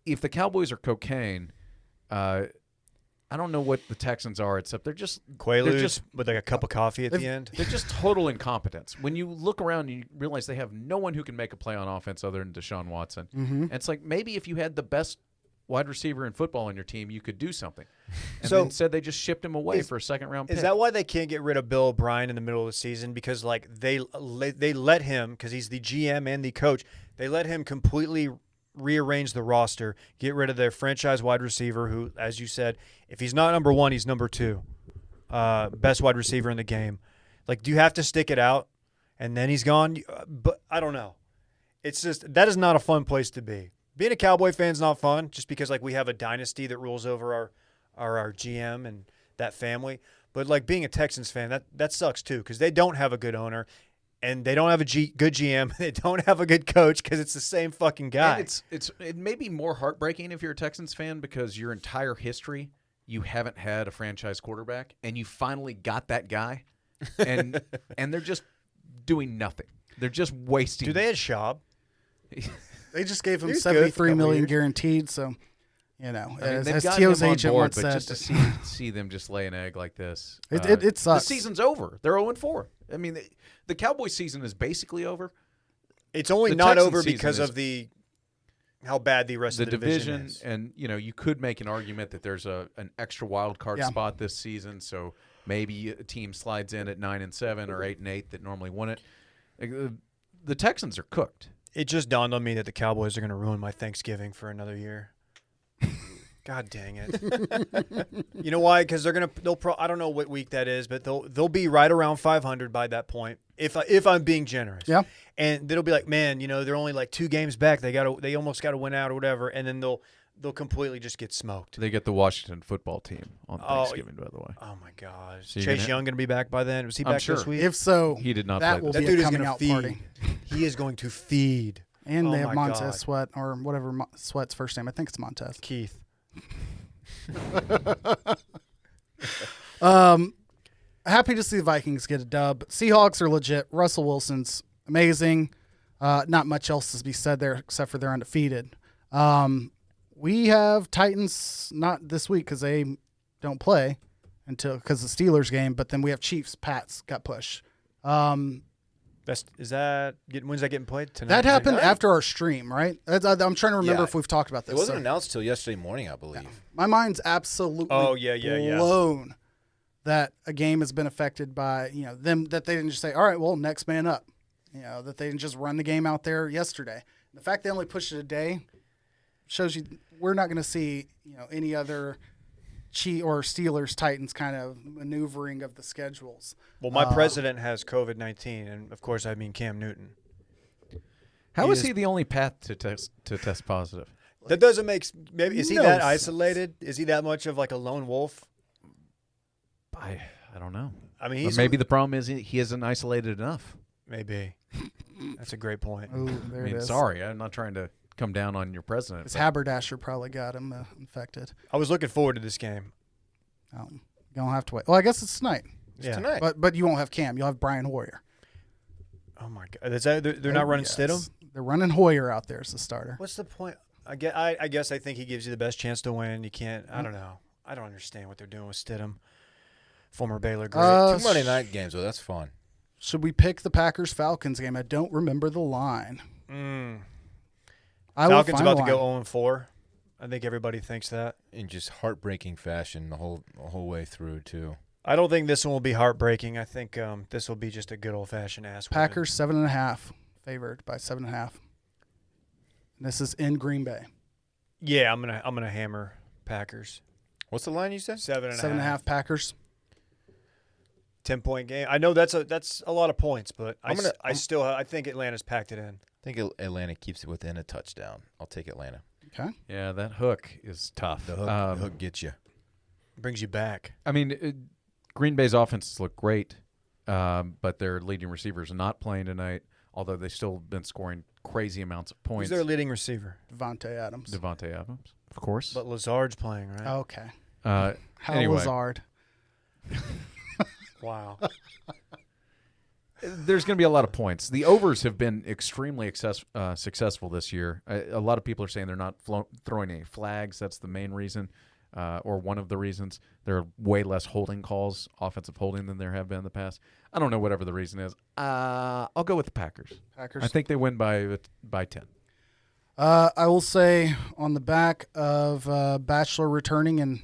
If the Cowboys are cocaine, I don't know what the Texans are, except they're just Quaaludes with like a cup of coffee at the end. They're just total incompetence. When you look around, you realize they have no one who can make a play on offense other than Deshaun Watson. And it's like maybe if you had the best wide receiver in football on your team, you could do something. And So, instead, they just shipped him away for a second-round pick. Is that why they can't get rid of Bill O'Brien in the middle of the season? Because like they let him, because he's the GM and the coach, they let him completely rearrange the roster, get rid of their franchise wide receiver who, as you said, if he's not number one, he's number two. Best wide receiver in the game. Like, do you have to stick it out and then he's gone? But I don't know. It's just, that is not a fun place to be. Being a Cowboy fan is not fun just because like we have a dynasty that rules over our GM and that family. But like being a Texans fan, that sucks too because they don't have a good owner. And they don't have a good GM. They don't have a good coach because it's the same fucking guy. And it may be more heartbreaking if you're a Texans fan because your entire history you haven't had a franchise quarterback, and you finally got that guy, and they're just doing nothing. They're just wasting. Do they have Schaub? They just gave him He's good for a $73 couple million years. guaranteed. So, I mean, as they've got Tio's him on agent board, once but said, just to see them just lay an egg like this, it sucks. The season's over. They're 0-4. I mean, the Cowboys season is basically over. It's only The not Texans over season because is- of how bad the rest the of the division division, is. and you could make an argument that there's an extra wild card Yeah. spot this season, so maybe a team slides in at 9-7 or 8-8 that normally won it. The Texans are cooked. It just dawned on me that the Cowboys are going to ruin my Thanksgiving for another year. God dang it! You know why? Because I don't know what week that is, but they'll be right around 500 by that point. If I'm being generous, Yeah. and they'll be like, man, they're only like 2 games back. They almost got to win out or whatever, and then they'll completely just get smoked. They get the Washington football team on Oh, Thanksgiving, by the way. Oh my gosh, So you're Chase gonna- Young going to be back by then? Was he I'm back sure. this week? If so, He did not that play will this that be dude a is coming going to out feed. party. He is going to feed. And Oh they have my Montez God. Sweat or whatever Sweat's first name. I think it's Montez. Keith. Happy to see the Vikings get a dub. Seahawks are legit. Russell Wilson's amazing. Not much else to be said there except for they're undefeated. We have Titans not this week because they don't play because the Steelers game. But then we have Chiefs. Pats got pushed. When's that getting played tonight? That happened Tonight? after our stream, right? I'm trying to remember Yeah. if we've talked about this. It wasn't So announced till yesterday morning, I believe. my mind's absolutely Oh, yeah. blown that a game has been affected by them, that they didn't just say, all right, well, next man up. That they didn't just run the game out there yesterday. The fact they only pushed it a day shows you we're not going to see any other Steelers Titans kind of maneuvering of the schedules. Well, my president has COVID-19, and of course I mean Cam Newton. How He is is- he the only path to test positive? That doesn't make maybe is he no that sense. isolated? Is he that much of like a lone wolf? I don't know. I mean, Or he's maybe the problem is he isn't isolated enough. maybe. That's a great point. Oh, I there it mean, is. sorry, I'm not trying to come down on your president. His but haberdasher probably got him infected. I was looking forward to this game. You don't have to wait. Well, I guess it's tonight. Yeah. Tonight. But you won't have Cam. You'll have Brian Hoyer. Oh my God, is that they're not running Yes. Stidham? They're running Hoyer out there as the starter. What's the point? I guess I think he gives you the best chance to win. You can't. I don't know. I don't understand what they're doing with Stidham, former Baylor great. 2 Monday night games, though. That's fun. Should we pick the Packers-Falcons game? I don't remember the line. I will Falcons find about the to go line. 0-4. I think everybody thinks that. In just heartbreaking fashion the whole way through, too. I don't think this one will be heartbreaking. I think this will be just a good old-fashioned ass win. Packers 7.5, favored by 7.5. This is in Green Bay. Yeah, I'm gonna hammer Packers. What's the line you said? 7.5. 7.5 Packers. 10-point game. I know that's a lot of points, but I think Atlanta's packed it in. I think Atlanta keeps it within a touchdown. I'll take Atlanta. Okay. yeah, that hook is tough. The hook gets you. Brings you back. I mean, Green Bay's offenses look great, but their leading receivers are not playing tonight, although they've still been scoring crazy amounts of points. Who's their leading receiver? Devontae Adams. Devontae Adams, of course. But Lazard's playing, right? Okay. How anyway, Lazard. Wow. there's going to be a lot of points. The overs have been extremely successful this year. A lot of people are saying they're not throwing any flags. That's the main reason, or one of the reasons. There are way less holding calls, offensive holding, than there have been in the past. I don't know whatever the reason is. I'll go with the Packers. Packers. I think they win by 10. I will say on the back of Bachelor returning in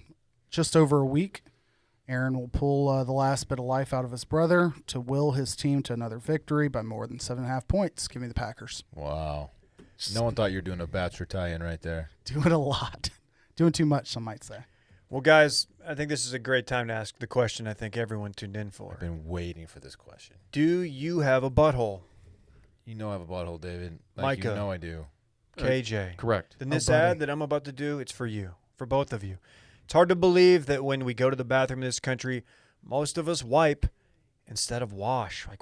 just over a week, Aaron will pull the last bit of life out of his brother to will his team to another victory by more than 7.5 points. Give me the Packers. Wow. No one thought you were doing a Bachelor tie-in right there. Doing a lot. Doing too much, some might say. Well, guys, I think this is a great time to ask the question I think everyone tuned in for. I've been waiting for this question. Do you have a butthole? You know I have a butthole, David. Micah. You know I do. KJ. Correct. Then this buddy. ad that I'm about to do, it's for you, for both of you. It's hard to believe that when we go to the bathroom in this country, most of us wipe instead of wash. Like,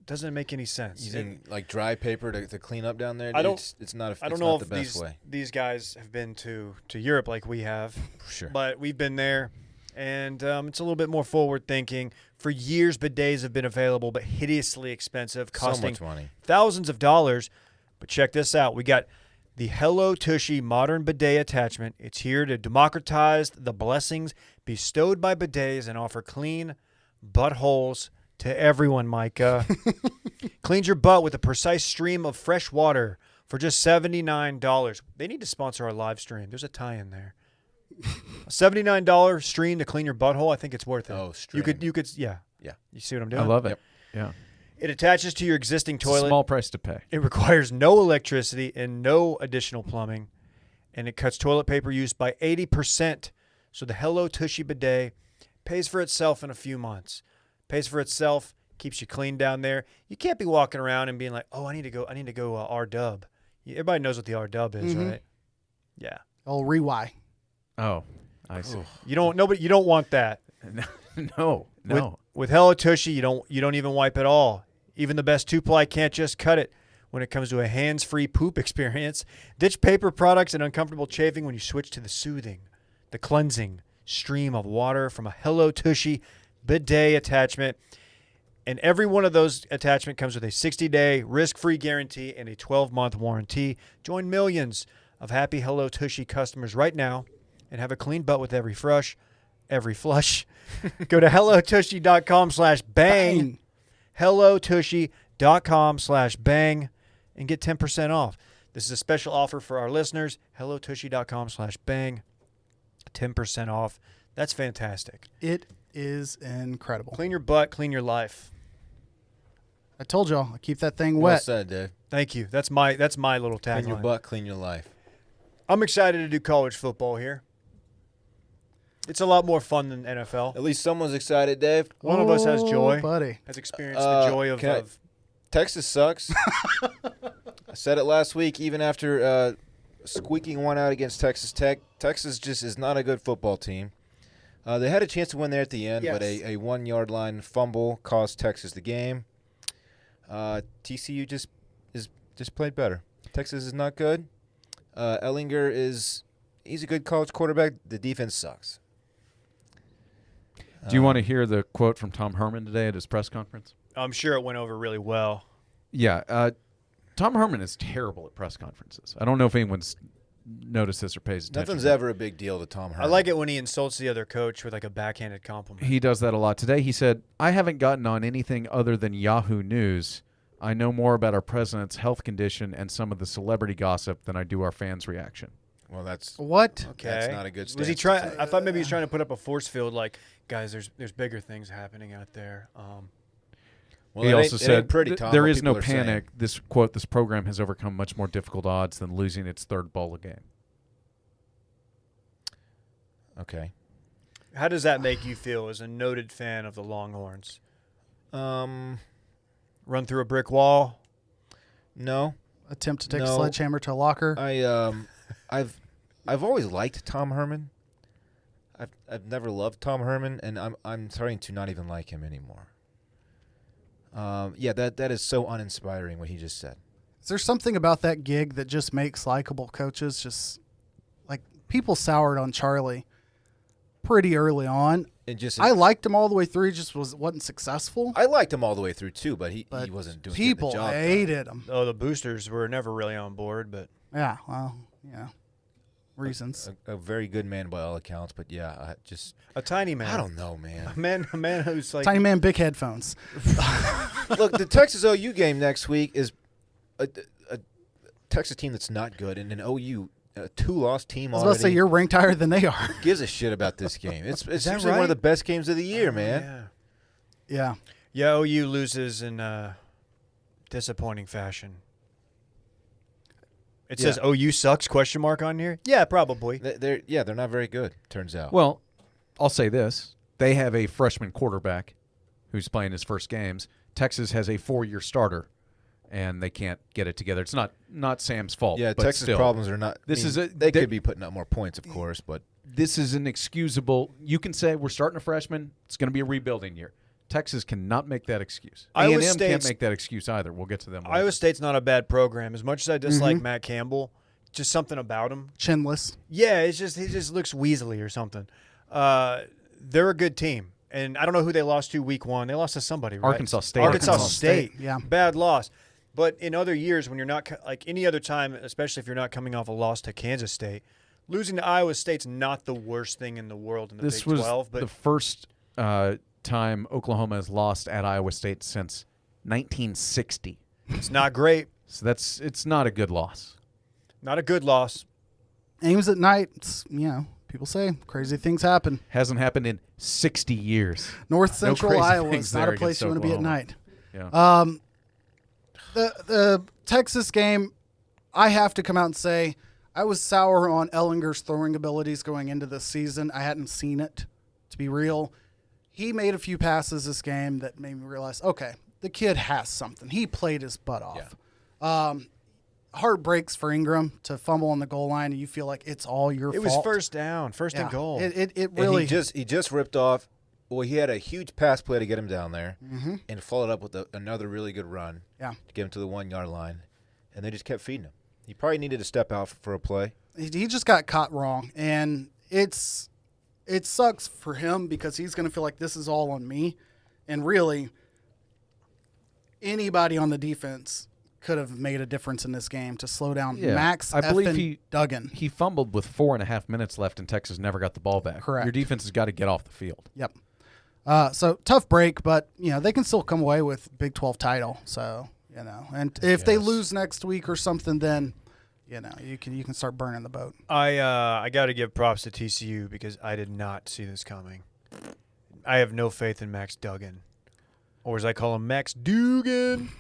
doesn't make any sense. Using like dry paper to clean up down there. I don't- It's not. I don't it's know not if the best way. these guys have been to Europe like we have, For sure. but we've been there, and it's a little bit more forward thinking. For years, bidets have been available, but hideously expensive, So costing much money. thousands of dollars. But check this out. We got the Hello Tushy modern bidet attachment. It's here to democratize the blessings bestowed by bidets and offer clean buttholes to everyone, Micah. Cleans your butt with a precise stream of fresh water for just $79. They need to sponsor our live stream. There's a tie-in there. A $79 stream to clean your butthole. I think it's worth it. Oh, stream. You could, yeah. Yeah. You see what I'm doing? I love it. Yep. Yeah. It attaches to your existing It's a toilet. small price to pay. It requires no electricity and no additional plumbing, and it cuts toilet paper use by 80%. So the Hello Tushy bidet pays for itself in a few months. Pays for itself, keeps you clean down there. You can't be walking around and being like, "Oh, I need to go R-dub." Everybody knows what the R-dub is, right? Yeah. Oh, re-Y. Oh, I see. You don't want that. No. With Hello Tushy, you don't even wipe at all. Even the best two-ply can't just cut it when it comes to a hands-free poop experience. Ditch paper products and uncomfortable chafing when you switch to the soothing, the cleansing stream of water from a Hello Tushy bidet attachment. And every one of those attachments comes with a 60-day risk-free guarantee and a 12-month warranty. Join millions of happy Hello Tushy customers right now and have a clean butt with every flush. Go to hellotushy.com/bang. hellotushy.com/bang and get 10% off. This is a special offer for our listeners. hellotushy.com/bang. 10% off. That's fantastic. It is incredible. Clean your butt, clean your life. I told y'all, I keep that thing Well wet. said, Dave. Thank you. That's my little tagline. Clean your butt, clean your life. I'm excited to do college football here. It's a lot more fun than NFL. At least someone's excited, Dave. One of us has Oh, joy. buddy. Has experienced the joy of, can I- of Texas sucks. I said it last week, even after squeaking one out against Texas Tech. Texas just is not a good football team. They had a chance to win there at the end, but Yes. a 1-yard line fumble cost Texas the game. TCU just played better. Texas is not good. Ellinger he's a good college quarterback. The defense sucks. Do you want to hear the quote from Tom Herman today at his press conference? I'm sure it went over really well. Yeah. Tom Herman is terrible at press conferences. I don't know if anyone's noticed this or pays attention. Nothing's ever a big deal to Tom Herman. I like it when he insults the other coach with like a backhanded compliment. He does that a lot. Today he said, I haven't gotten on anything other than Yahoo News. I know more about our president's health condition and some of the celebrity gossip than I do our fans' reaction. Well, that's What? Okay. That's not a good Was he stance to trying? take. I thought maybe he was trying to put up a force field like, guys, there's bigger things happening out there. Well, He it also ain't said, pretty, Tom, there what is no people are saying. panic. This quote, this program has overcome much more difficult odds than losing its third bowl game. Okay. How does that make you feel as a noted fan of the Longhorns? Run through a brick wall? No. Attempt to take a No. sledgehammer to a locker. I've always liked Tom Herman. I've never loved Tom Herman, and I'm starting to not even like him anymore. Yeah, that is so uninspiring what he just said. Is there something about that gig that just makes likable coaches just like people soured on Charlie pretty early on? It just I liked him all the way through. He just wasn't successful. I liked him all the way through too, but he But wasn't doing people getting the job done. hated him. Oh, the boosters were never really on board, but Yeah, well, yeah, reasons. A very good man by all accounts, but yeah, I just a tiny man. I don't know, man. A man who's like Tiny man, big headphones. Look, the Texas OU game next week is a Texas team that's not good, and an OU a 2-loss team I was already. about to say you're ranked higher than they are. Gives a shit about this game. It's that usually one right? of the best games of the year, man. Yeah. Yeah, Yeah, OU loses in disappointing fashion. It says OU sucks ? On here. Yeah, probably. They're not very good. Turns out. Well, I'll say this. They have a freshman quarterback who's playing his first games. Texas has a 4-year starter, and they can't get it together. It's not Sam's fault. yeah, but Texas still, problems are not. This I mean, is a- they they- could be putting up more points, of course, but This is an excusable. You can say we're starting a freshman. It's going to be a rebuilding year. Texas cannot make that excuse. Iowa A&M can't State's- make that excuse either. We'll get to them. Iowa later. State's not a bad program. As much as I dislike Matt Campbell, just something about him. chinless. Yeah, he just looks weaselly or something. They're a good team, and I don't know who they lost to week 1. They lost to somebody, right? Arkansas State. Arkansas State. Yeah. Bad loss. But in other years, when you're not like any other time, especially if you're not coming off a loss to Kansas State, losing to Iowa State's not the worst thing in the world in the This Big was 12. But the first time Oklahoma has lost at Iowa State since 1960. It's not great. So it's not a good loss. Not a good loss. Games at night, people say crazy things happen. Hasn't happened in 60 years. North Central crazy Iowa things is not there a place against you want to be at Oklahoma. night. Yeah. The Texas game, I have to come out and say I was sour on Ellinger's throwing abilities going into this season. I hadn't seen it, to be real. He made a few passes this game that made me realize, okay, the kid has something. He played his butt off. Heart breaks for Ingram to fumble on the goal line, and you feel like it's all your fault. It was first down, first and goal. It really And he just ripped off. Well, he had a huge pass play to get him down there, and followed up with another really good run to get him to the 1 yard line, and they just kept feeding him. He probably needed to step out for a play. He just got caught wrong, and it sucks for him because he's going to feel like this is all on me, and really anybody on the defense could have made a difference in this game to slow down Max I believe Duggan. He fumbled with 4.5 minutes left, and Texas never got the ball back. Correct. Your defense has got to get off the field. Yep. So tough break, but they can still come away with Big 12 title. So and if they lose next week or something, then you can start burning the boat. I got to give props to TCU because I did not see this coming. I have no faith in Max Duggan, or as I call him, Max Dugan,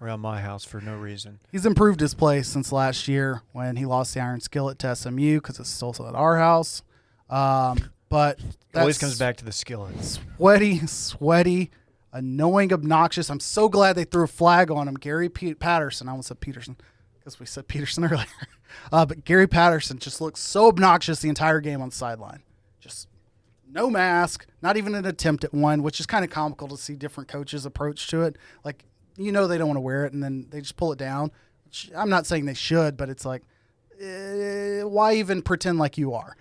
around my house for no reason. He's improved his play since last year when he lost the iron skillet to SMU because it's still at our house. But It always comes back to the skillet. sweaty, annoying, obnoxious. I'm so glad they threw a flag on him. Gary Patterson. I almost said Peterson because we said Peterson earlier. But Gary Patterson just looked so obnoxious the entire game on the sideline. Just no mask, not even an attempt at one, which is kind of comical to see different coaches' approach to it. Like, they don't want to wear it, and then they just pull it down. Which I'm not saying they should, but it's like, why even pretend like you are?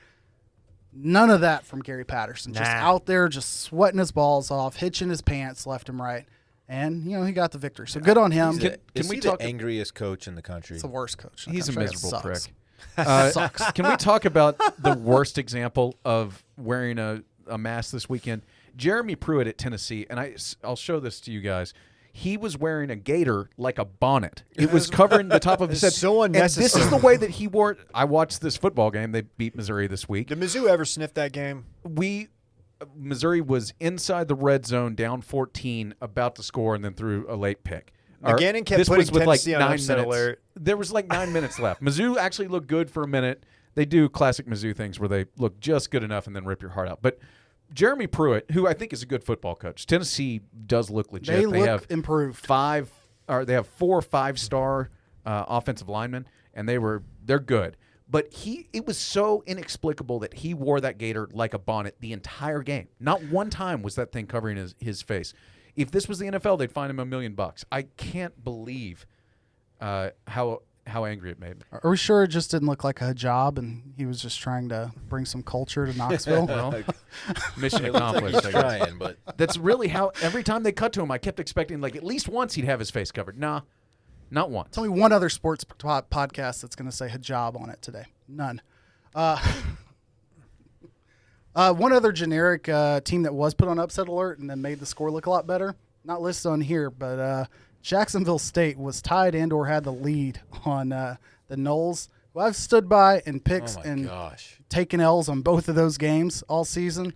None of that from Gary Patterson. Just out there, just sweating his balls off, hitching his pants left and right. And, he got the victory. So good on him. Is he the angriest coach in the country? It's the worst coach. He's a miserable prick. Sucks. Can we talk about the worst example of wearing a mask this weekend? Jeremy Pruitt at Tennessee, and I'll show this to you guys. He was wearing a gaiter like a bonnet. It was covering the top of his head. So unnecessary. And this is the way that he wore it. I watched this football game. They beat Missouri this week. Did Mizzou ever sniff that game? Missouri was inside the red zone, down 14, about to score, and then threw a late pick. Gannon kept this putting was with Tennessee like on 9 upset minutes. alert. There was like 9 minutes left. Mizzou actually looked good for a minute. They do classic Mizzou things where they look just good enough and then rip your heart out. But Jeremy Pruitt, who I think is a good football coach, Tennessee does look legit. They look have improved. They have 4 5-star offensive linemen, and they're good. But it was so inexplicable that he wore that gaiter like a bonnet the entire game. Not one time was that thing covering his face. If this was the NFL, they'd fine him $1 million. I can't believe how angry it made me. Are we sure it just didn't look like a hijab and he was just trying to bring some culture to Knoxville? Well, mission accomplished. I guess. Trying, but That's really how every time they cut to him, I kept expecting like at least once he'd have his face covered. Nah, not once. Tell me one other sports podcast that's going to say hijab on it today. None. One other generic team that was put on upset alert and then made the score look a lot better. Not listed on here, but Jacksonville State was tied and or had the lead on the Noles, who I've stood by and picked taken L's on both of those games all season.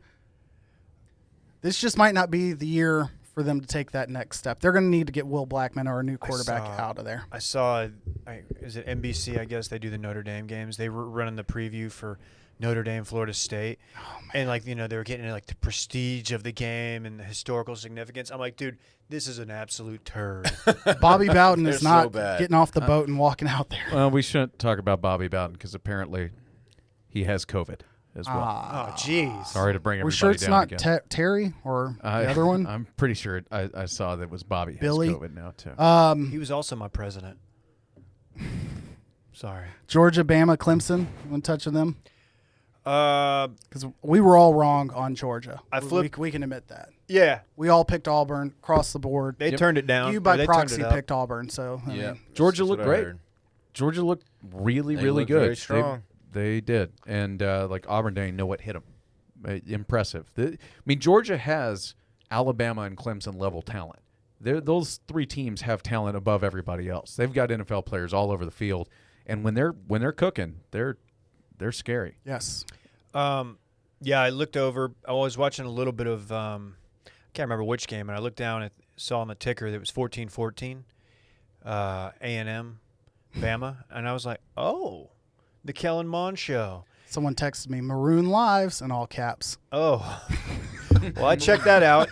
This just might not be the year for them to take that next step. They're going to need to get Will Blackman or a new quarterback out of there. I saw, is it NBC, I guess, they do the Notre Dame games. They were running the preview for Notre Dame, Florida State. Oh, and, they were getting, the prestige of the game and the historical significance. I'm like, dude, this is an absolute turd. Bobby Bowden is not so getting off the boat and walking out there. Well, we shouldn't talk about Bobby Bowden because apparently he has COVID as well. Oh, jeez. Sorry to bring everybody We're sure it's down not again. Terry or the other one? I'm pretty sure I saw that it was Bobby Billy? has COVID now, too. He was also my president. Sorry. Georgia, Bama, Clemson. You want to touch on them? Because we were all wrong on Georgia. We can admit that. Yeah. We all picked Auburn across the board. They turned it down. You by They proxy turned it up. picked Auburn, so I mean, Georgia That's looked what I great. heard. Georgia looked really, They really looked good. very strong. They did. And Auburn didn't know what hit them. Impressive. Georgia has Alabama and Clemson level talent. Those three teams have talent above everybody else. They've got NFL players all over the field, and when they're cooking, they're scary. Yes. Yeah, I looked over. I was watching a little bit of I can't remember which game, and I looked down and saw on the ticker that it was 14-14, A&M, Bama, and I was like, oh, the Kellen Mond show. Someone texted me Maroon Lives in all caps. Oh, well, I checked that out.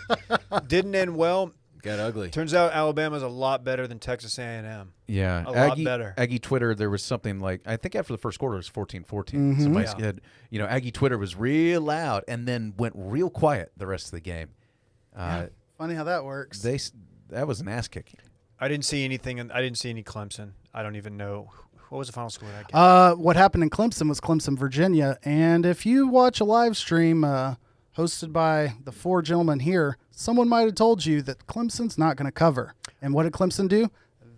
Didn't end well. Got ugly. Turns out Alabama's a lot better than Texas A&M. Yeah, A lot better. Aggie Twitter, there was something like, I think after the first quarter it was 14-14. Somebody said, Aggie Twitter was real loud and then went real quiet the rest of the game. Funny how that works. That was an ass kicking. I didn't see anything. I didn't see any Clemson. I don't even know. What was the final score of that game? What happened in Clemson was Clemson, Virginia. And if you watch a live stream hosted by the four gentlemen here, someone might have told you that Clemson's not going to cover. And what did Clemson do?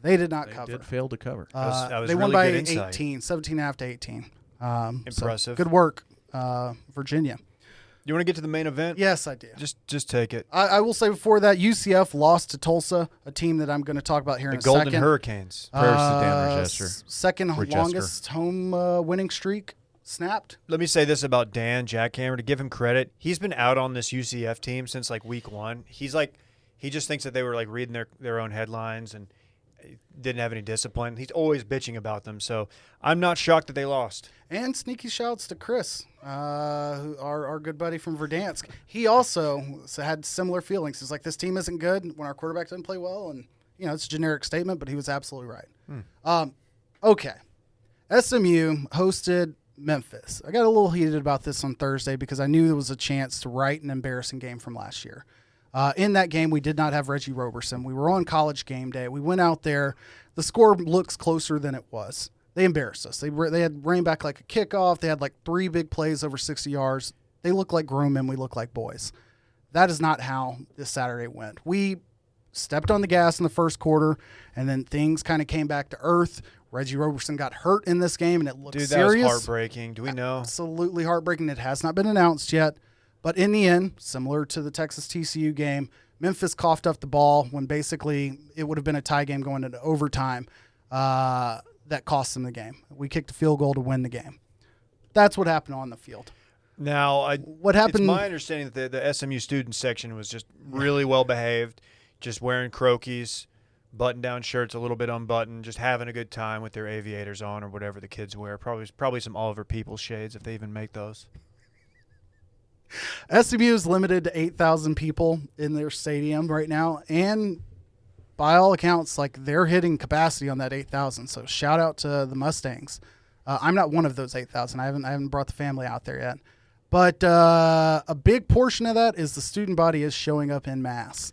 They did not cover. Did fail to cover. That was they won really by good insight. 18, 17.5 to 18. Impressive. So good work, Virginia. You want to get to the main event? Yes, I do. Just take it. I will say before that, UCF lost to Tulsa, a team that I'm going to talk about here in a Golden second. Hurricanes. Prayers to Dan Rochester. Second Rochester. longest home winning streak snapped. Let me say this about Dan Jackhammer, to give him credit. He's been out on this UCF team since like week 1. He just thinks that they were like reading their own headlines and didn't have any discipline. He's always bitching about them. So I'm not shocked that they lost. And sneaky shouts to Chris, our good buddy from Verdansk. He also had similar feelings. He's like, this team isn't good when our quarterback doesn't play well. And, it's a generic statement, but he was absolutely right. Okay. SMU hosted Memphis. I got a little heated about this on Thursday because I knew there was a chance to right an embarrassing game from last year. In that game, we did not have Reggie Roberson. We were on College game day. We went out there. The score looks closer than it was. They embarrassed us. They had ran back like a kickoff. They had like 3 big plays over 60 yards. They look like grown men. We look like boys. That is not how this Saturday went. We stepped on the gas in the first quarter, and then things kind of came back to earth. Reggie Roberson got hurt in this game, and it looked serious. Dude, that was heartbreaking. Do we know? Absolutely heartbreaking. It has not been announced yet. But in the end, similar to the Texas TCU game, Memphis coughed up the ball when basically it would have been a tie game going into overtime. That cost them the game. We kicked a field goal to win the game. That's what happened on the field. Now, what happened? It's my understanding that the SMU student section was just really well behaved, just wearing Croakies, button-down shirts, a little bit unbuttoned, just having a good time with their aviators on or whatever the kids wear. Probably some Oliver Peoples shades if they even make those. SMU is limited to 8,000 people in their stadium right now, and by all accounts, like they're hitting capacity on that 8,000. So shout out to the Mustangs. I'm not one of those 8,000. I haven't brought the family out there yet, but a big portion of that is the student body is showing up en masse,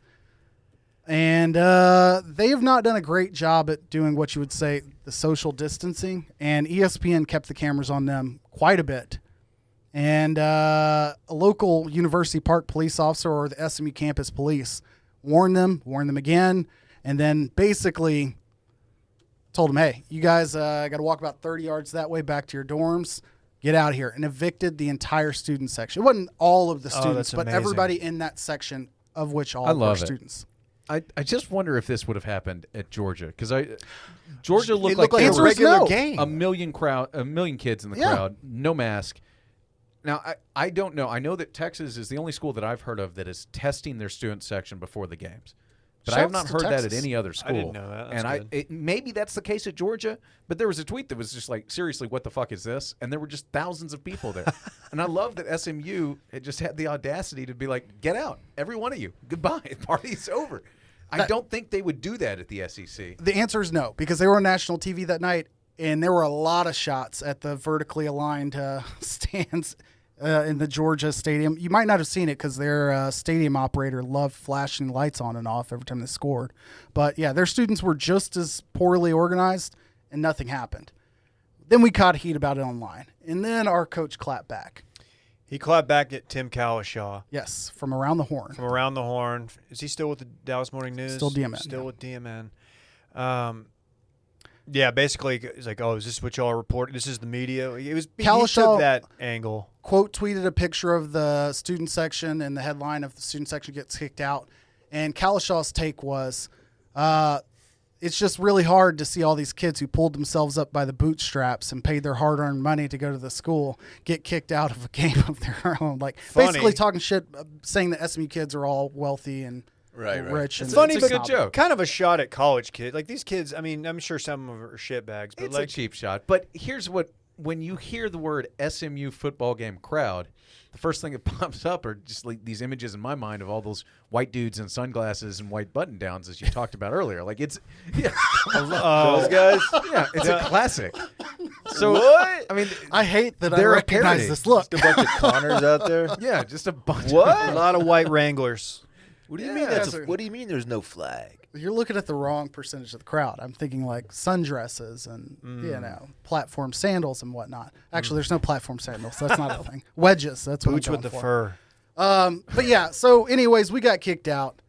and they have not done a great job at doing what you would say the social distancing. And ESPN kept the cameras on them quite a bit. And a local University Park police officer or the SMU campus police warned them again, and then basically told them, hey, you guys got to walk about 30 yards that way back to your dorms. Get out of here. And evicted the entire student section. It wasn't all of the students, but amazing. Everybody in that section, of which all were students. I just wonder if this would have happened at Georgia, because Georgia looked like there a was regular game. a million kids in the crowd, no mask. Now, I don't know. I know that Texas is the only school that I've heard of that is testing their student section before the games. But I have not heard that at any other school. I didn't know that. That's good. Maybe that's the case at Georgia, but there was a tweet that was just like, seriously, what the fuck is this? And there were just thousands of people there. And I love that SMU just had the audacity to be like, get out, every one of you. Goodbye. The party's over. I don't think they would do that at the SEC. The answer is no, because they were on national TV that night, and there were a lot of shots at the vertically aligned stands in the Georgia stadium. You might not have seen it because their stadium operator loved flashing lights on and off every time they scored. But, yeah, their students were just as poorly organized, and nothing happened. Then we caught heat about it online, and then our coach clapped back. He clapped back at Tim Cowlishaw. Yes, from around the horn. From around the horn. Is he still with the Dallas Morning News? Still DMN. Still with DMN. Yeah, basically, it's like, oh, is this what y'all are reporting? This is the media. He Kalishaw took that angle. Quote tweeted a picture of the student section, and the headline of the student section gets kicked out. And Kalishaw's take was, it's just really hard to see all these kids who pulled themselves up by the bootstraps and paid their hard-earned money to go to the school get kicked out of a game of their own. Like, basically talking shit, saying that SMU kids are all wealthy and rich. It's and funny, It's a but good joke. kind of a shot at college kids. Like, these kids, I mean, I'm sure some of them are shitbags, but It's like, a cheap shot. But here's what, when you hear the word SMU football game crowd, the first thing that pops up are just like these images in my mind of all those white dudes in sunglasses and white button downs, as you talked about earlier. Like, it's, yeah, those guys. yeah, it's a classic. So, What? I mean, I hate that I They're a recognize parody. this look. Just a bunch of Connors out there. yeah, just a bunch A of lot of white Wranglers. What do you Yeah. mean? What do you mean? There's no flag? You're looking at the wrong percentage of the crowd. I'm thinking like sundresses and platform sandals and whatnot. Actually, there's no platform sandals. That's not a thing. Wedges. That's what Boots I'm with going the for. fur. But yeah. So, anyways, we got kicked out.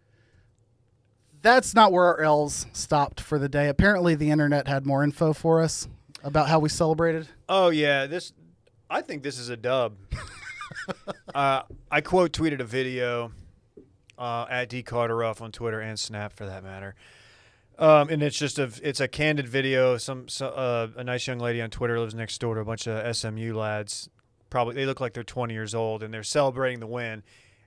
That's not where our L's stopped for the day. Apparently, the internet had more info for us about how we celebrated. Oh yeah, I think this is a dub. I quote tweeted a video at D Carter Ruff on Twitter and Snap for that matter, and it's a candid video. A nice young lady on Twitter lives next door to a bunch of SMU lads. Probably they look like they're 20 years old and they're celebrating the win,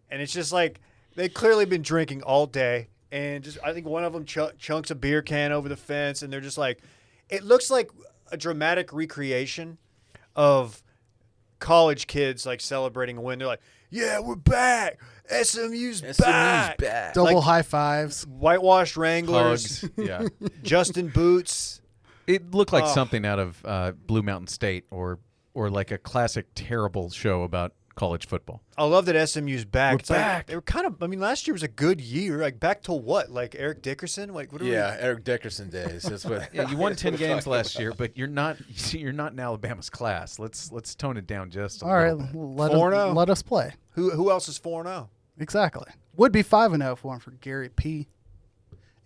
and it's just like they've clearly been drinking all day, and just I think one of them chunks a beer can over the fence, and they're just like, it looks like a dramatic recreation of college kids like celebrating a win. They're like, yeah, we're back. SMU's back. Double Like, high fives. whitewashed Wranglers, hugs. Yeah. Justin Boots. It looked like Oh. something out of Blue Mountain State or like a classic terrible show about college football. I love that SMU's back. We're It's like, back. they were kind of. I mean, last year was a good year. Like back to what? Like Eric Dickerson? Like what? Are Yeah, Eric Dickerson days. That's what. Yeah, you won 10 we're games talking last about. year, but you're not in Alabama's class. Let's tone it down just a All right, little bit. let us play. Who else is 4-0? Exactly. Would be 5-0 if it weren't for Gary P.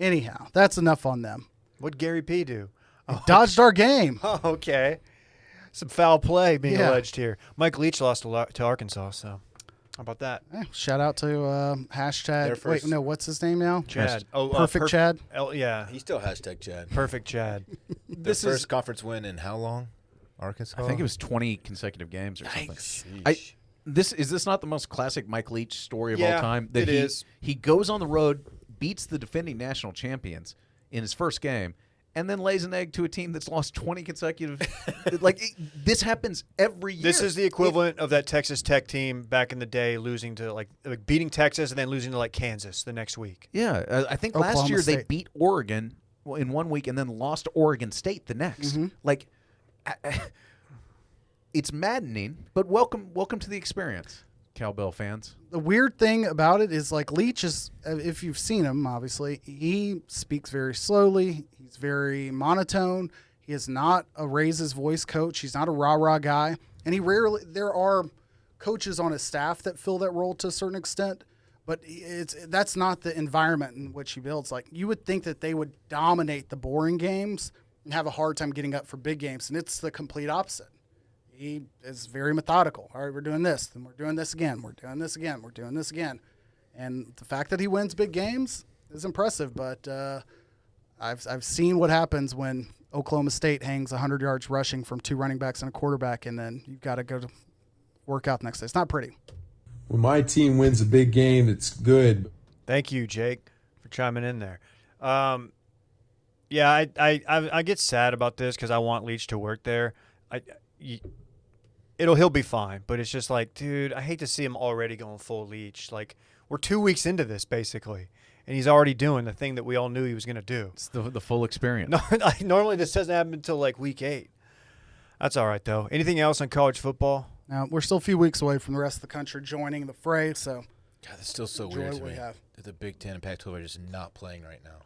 Anyhow, that's enough on them. What'd Gary P do? Dodged our game. Oh, okay. Some foul play being Yeah. alleged here. Mike Leach lost to Arkansas, so how about that? Shout out to There hashtag. first. Wait, no, what's his name now? Chad. Oh, Perfect Chad. Yeah, He's still hashtag Chad. perfect Chad. Their first conference win in how long? Arkansas. I think it was 20 consecutive games or something. Sheesh. Is this not the most classic Mike Leach story of Yeah, all time? it is. He goes on the road, beats the defending national champions in his first game, and then lays an egg to a team that's lost 20 consecutive. This happens every year. This is the equivalent of that Texas Tech team back in the day losing to like beating Texas and then losing to like Kansas the next week. Yeah, I think last Oklahoma year they State. beat Oregon in 1 week and then lost Oregon State the next. Like, it's maddening. But welcome to the experience, Cowbell fans. The weird thing about it is like Leach is, if you've seen him, obviously, he speaks very slowly. He's very monotone. He is not a raise his voice coach. He's not a rah-rah guy. And there are coaches on his staff that fill that role to a certain extent, but that's not the environment in which he builds. Like, you would think that they would dominate the boring games and have a hard time getting up for big games, and it's the complete opposite. He is very methodical. All right, we're doing this, then we're doing this again. We're doing this again. We're doing this again. And the fact that he wins big games is impressive, but I've seen what happens when Oklahoma State hangs 100 yards rushing from two running backs and a quarterback, and then you've got to go to work out the next day. It's not pretty. When my team wins a big game, it's good. Thank you, Jake, for chiming in there. Yeah, I get sad about this because I want Leach to work there. He'll be fine, but it's just like, dude, I hate to see him already going full Leach. Like, we're 2 weeks into this basically, and he's already doing the thing that we all knew he was going to do. It's the full experience. No, normally this doesn't happen until like week 8. That's all right though. Anything else on college football? Now, we're still a few weeks away from the rest of the country joining the fray, so God, that's still so enjoy weird what to we me have. that the Big Ten and Pac-12 are just not playing right now.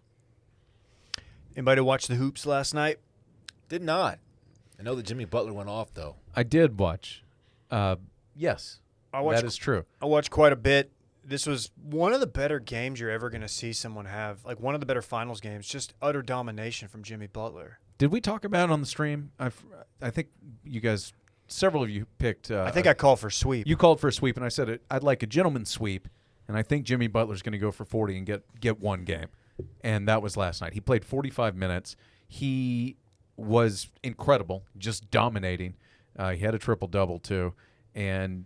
Anybody watch the hoops last night? Did not. I know that Jimmy Butler went off though. I did watch. Yes, I watched that is true. I watched quite a bit. this was one of the better games you're ever going to see someone have. Like one of the better finals games, just utter domination from Jimmy Butler. Did we talk about it on the stream? I think you guys, several of you picked. I think I called for sweep. You called for a sweep, and I said I'd like a gentleman's sweep, and I think Jimmy Butler's going to go for 40 and get one game. And that was last night. He played 45 minutes. He was incredible, just dominating. He had a triple-double, too. And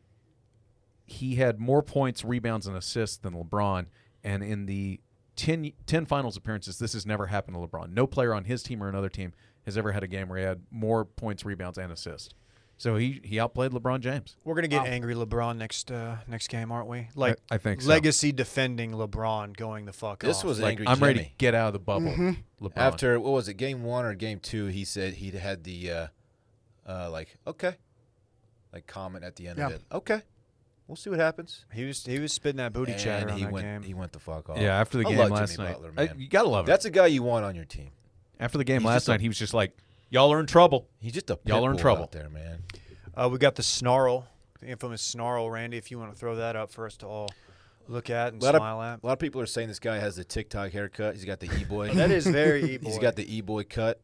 he had more points, rebounds, and assists than LeBron. And in the 10 finals appearances, this has never happened to LeBron. No player on his team or another team has ever had a game where he had more points, rebounds, and assists. So he outplayed LeBron James. We're going to get angry LeBron next game, aren't we? Like I think so. Legacy defending LeBron going the fuck off. This was Like, angry I'm Jimmy. ready to get out of the bubble. LeBron. After, what was it, game 1 or game 2, he said he had the, okay, like comment at the end of it. Okay, we'll see what happens. He was spitting that booty chatter And on that game. he went the fuck off. Yeah, after the I game love last Jimmy night. Butler, man. You got to love him. That's a guy you want on your team. After the game He's last just a- night, he was just like, y'all are in trouble. He's just a pit Y'all are in bull trouble. out there, man. We got the snarl, the infamous snarl, Randy. If you want to throw that up for us to all look at and smile at. A lot of people are saying this guy has the TikTok haircut. He's got the e-boy. That is very e-boy. He's got the e-boy cut.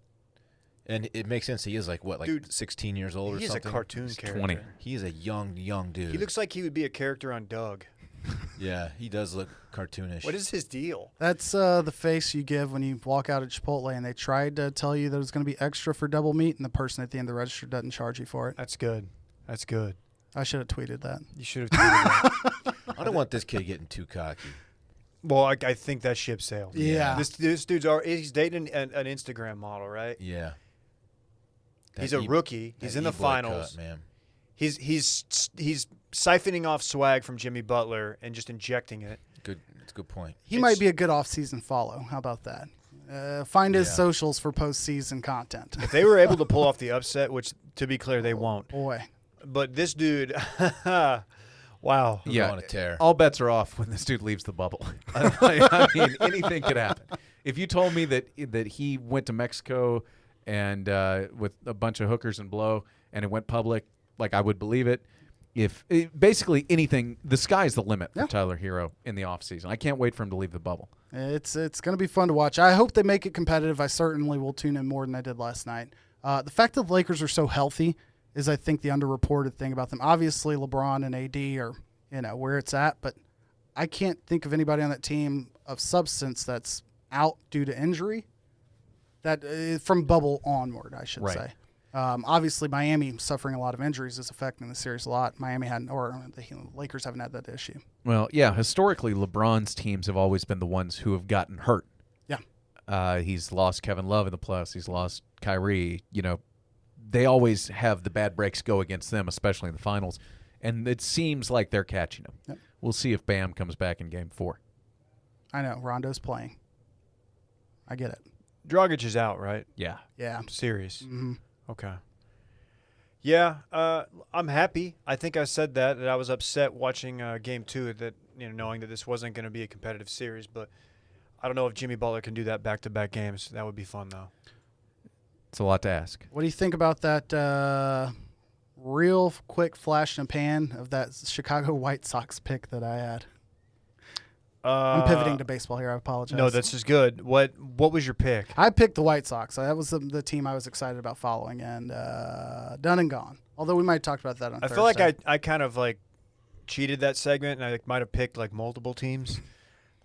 And it makes sense. He is like, what, Dude, 16 years old or He's something? a cartoon character. 20. He is a young dude. He looks like he would be a character on Doug. Yeah, he does look cartoonish. What is his deal? That's the face you give when you walk out at Chipotle and they tried to tell you that it was going to be extra for double meat, and the person at the end of the register doesn't charge you for it. That's good. That's good. I should have tweeted that. You should have tweeted that. I don't want this kid getting too cocky. Well, I think that ship sailed. Yeah. This dude's he's dating an Instagram model, right? Yeah. He's a rookie. He's in the e-boy finals. cut, man. He's siphoning off swag from Jimmy Butler and just injecting it. Good. It's a good point. He might be a good off-season follow. How about that? Find his socials for post-season content. If they were able to pull off the upset, which to be clear they won't, Boy. but this dude, wow. He'll Yeah. go on a tear. All bets are off when this dude leaves the bubble. I mean, anything could happen. If you told me that he went to Mexico and with a bunch of hookers and blow and it went public, like I would believe it. Basically anything, the sky's the limit for Tyler Hero in the offseason. I can't wait for him to leave the bubble. It's going to be fun to watch. I hope they make it competitive. I certainly will tune in more than I did last night. The fact that the Lakers are so healthy is, I think, the underreported thing about them. Obviously, LeBron and AD are, where it's at, but I can't think of anybody on that team of substance that's out due to injury. That from bubble onward, I should say. Obviously, Miami suffering a lot of injuries is affecting the series a lot. Miami hadn't, or the Lakers haven't had that issue. Well, yeah, historically, LeBron's teams have always been the ones who have gotten hurt. Yeah. He's lost Kevin Love in the playoffs. He's lost Kyrie. They always have the bad breaks go against them, especially in the finals. And it seems like they're catching them. Yep. We'll see if Bam comes back in Game 4. I know. Rondo's playing. I get it. Dragic is out, right? Yeah. Yeah. Series. Mm-hmm. Okay. Yeah, I'm happy. I think I said that I was upset watching Game 2, that knowing that this wasn't going to be a competitive series. But I don't know if Jimmy Butler can do that back-to-back games. That would be fun, though. It's a lot to ask. What do you think about that real quick flash and pan of that Chicago White Sox pick that I had? I'm pivoting to baseball here. I apologize. No, that's just good. What was your pick? I picked the White Sox. That was the team I was excited about following, and done and gone. Although we might have talked about that on I Thursday. feel like I kind of cheated that segment, and I might have picked multiple teams.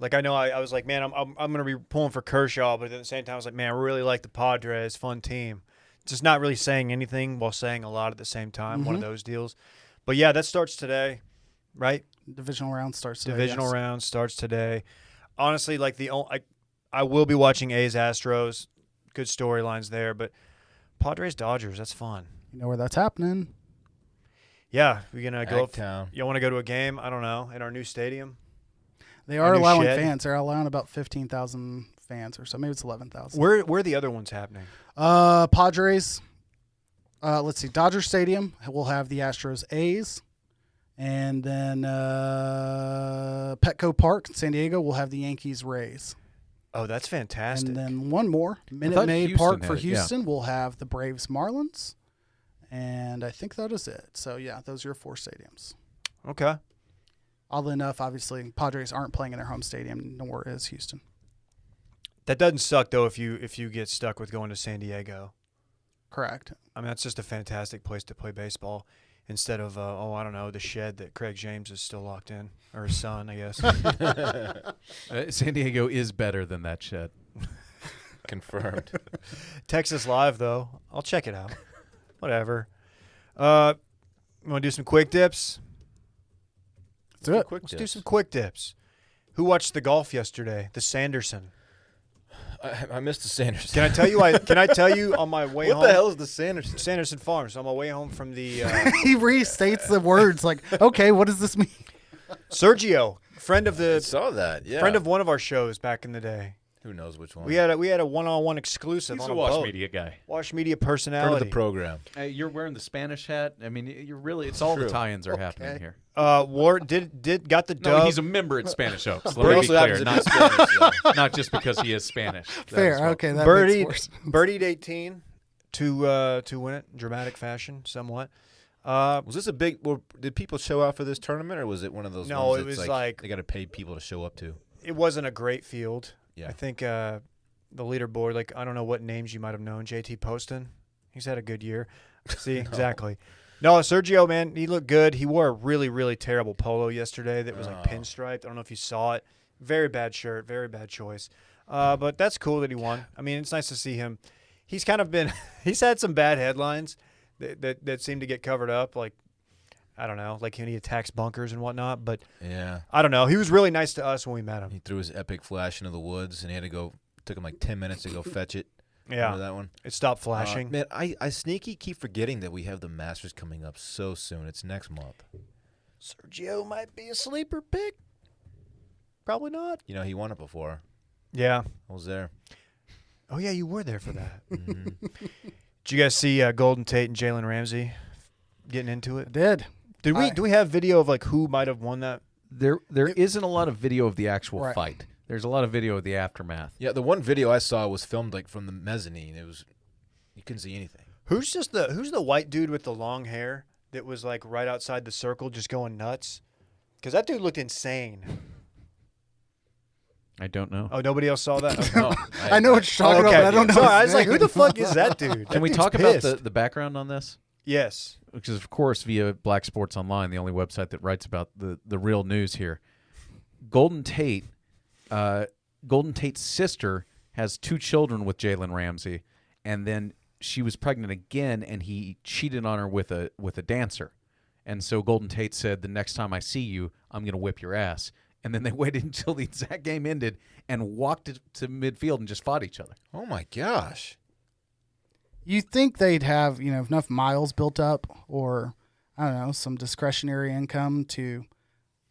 I know I was like, man, I'm going to be pulling for Kershaw, but at the same time I was like, man, I really like the Padres, fun team. Just not really saying anything while saying a lot at the same time. One of those deals. But yeah, that starts today, right? Divisional round starts today. Divisional round starts today. Honestly, I will be watching A's Astros. Good storylines there, but Padres Dodgers, that's fun. You know where that's happening. Yeah, we're gonna go. Town. You want to go to a game? I don't know, in our new stadium. They are new allowing shed? fans. They're allowing about 15,000 fans or so. Maybe it's 11,000. Where are the other ones happening? Padres. Let's see. Dodger Stadium will have the Astros A's. And then Petco Park in San Diego will have the Yankees Rays. Oh, that's fantastic. And then one more. Minute thought Maid Houston Park had for it, yeah. Houston will have the Braves Marlins. And I think that is it. So, yeah, those are your 4 stadiums. Okay. Oddly enough, obviously, Padres aren't playing in their home stadium, nor is Houston. That doesn't suck though if you get stuck with going to San Diego. Correct. I mean, that's just a fantastic place to play baseball instead of I don't know, the shed that Craig James is still locked in, or his son, I guess. San Diego is better than that shed. Confirmed. Texas Live though, I'll check it out. Whatever. You want to do some quick dips? Let's do it. Let's do some quick dips. Who watched the golf yesterday? The Sanderson. I missed the Sanderson. Can I tell you on my way home? What the hell is the Sanderson? Sanderson Farms. On my way home from the He restates the words like, okay, what does this mean? Sergio, friend of I saw that. Yeah. friend of one of our shows back in the day. Who knows which one? We had a one-on-one exclusive He's on a a Wash boat. Media guy. Wash Media Friend personality. of the program. You're wearing the Spanish hat. I mean, you're really. It's all the True. tie-ins are happening here. Ward got the No, dub. he's a member at Spanish Oaks. But Let me be also happens clear, to be Spanish, though. not just because he is Spanish. That as Fair. well. Okay, that birdied makes worse. birdied 18 to win it in dramatic fashion, somewhat. Was this a big? Did people show out for this tournament, or was it one of those? No, ones it that's was like they got to pay people to show up to. It wasn't a great field. Yeah. I think the leaderboard, like I don't know what names you might have known. JT Poston, he's had a good year. See, exactly. No, Sergio, man, he looked good. He wore a really, really terrible polo yesterday that was like pinstriped. I don't know if you saw it. Very bad shirt, very bad choice. But that's cool that he won. I mean, it's nice to see him. He's kind of been – he's had some bad headlines that seem to get covered up. Like, I don't know, like when he attacks bunkers and whatnot. But Yeah. I don't know. He was really nice to us when we met him. He threw his epic flash into the woods, and he had to go. Took him like 10 minutes to go fetch it. Yeah. Remember that one? It stopped flashing. Man, I sneaky keep forgetting that we have the Masters coming up so soon. It's next month. Sergio might be a sleeper pick. Probably not. You know, he won it before. Yeah. I was there. Oh, yeah, you were there for that. Mhm. Did you guys see Golden Tate and Jalen Ramsey getting into it? Did. Do we have video of like who might have won that? There isn't a lot of video of the actual Right. fight. There's a lot of video of the aftermath. Yeah, the one video I saw was filmed like from the mezzanine. It was you couldn't see anything. Who's the white dude with the long hair that was like right outside the circle just going nuts? Because that dude looked insane. I don't know. Oh, nobody else saw that? Okay. No, I know what you're talking about, but I don't know. Sorry, his I was like, who name. the fuck is that dude? Can we That talk dude's about pissed. the background on this? Yes. Which is, of course, via Black Sports Online, the only website that writes about the real news here. Golden Tate's sister has 2 children with Jalen Ramsey, and then she was pregnant again, and he cheated on her with a dancer. And so Golden Tate said, the next time I see you, I'm going to whip your ass. And then they waited until the exact game ended and walked it to midfield and just fought each other. Oh my gosh. You think they'd have, enough miles built up or, I don't know, some discretionary income to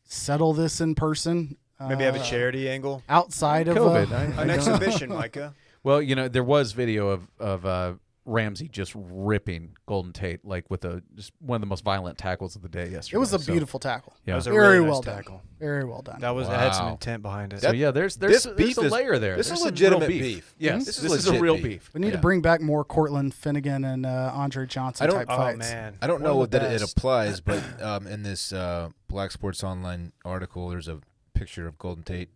settle this in person? Maybe have a charity angle. Outside of COVID. An exhibition, Micah. Well, there was video of Ramsey just ripping Golden Tate like with just one of the most violent tackles of the day yesterday. it was a So, beautiful tackle. Yeah. That was a Very really nice well tackle. done. Very well done. That had some Wow. intent behind it. So yeah, there's this a beef is- layer there. this There's is some legitimate real beef. Yes, This this is is a legit real beef. beef. We need to Yeah. bring back more Cortland Finnegan and Andre Johnson I don't- type Oh, fights. man. I don't One know of the that it best. applies, but in this Black Sports Online article, there's a picture of Golden Tate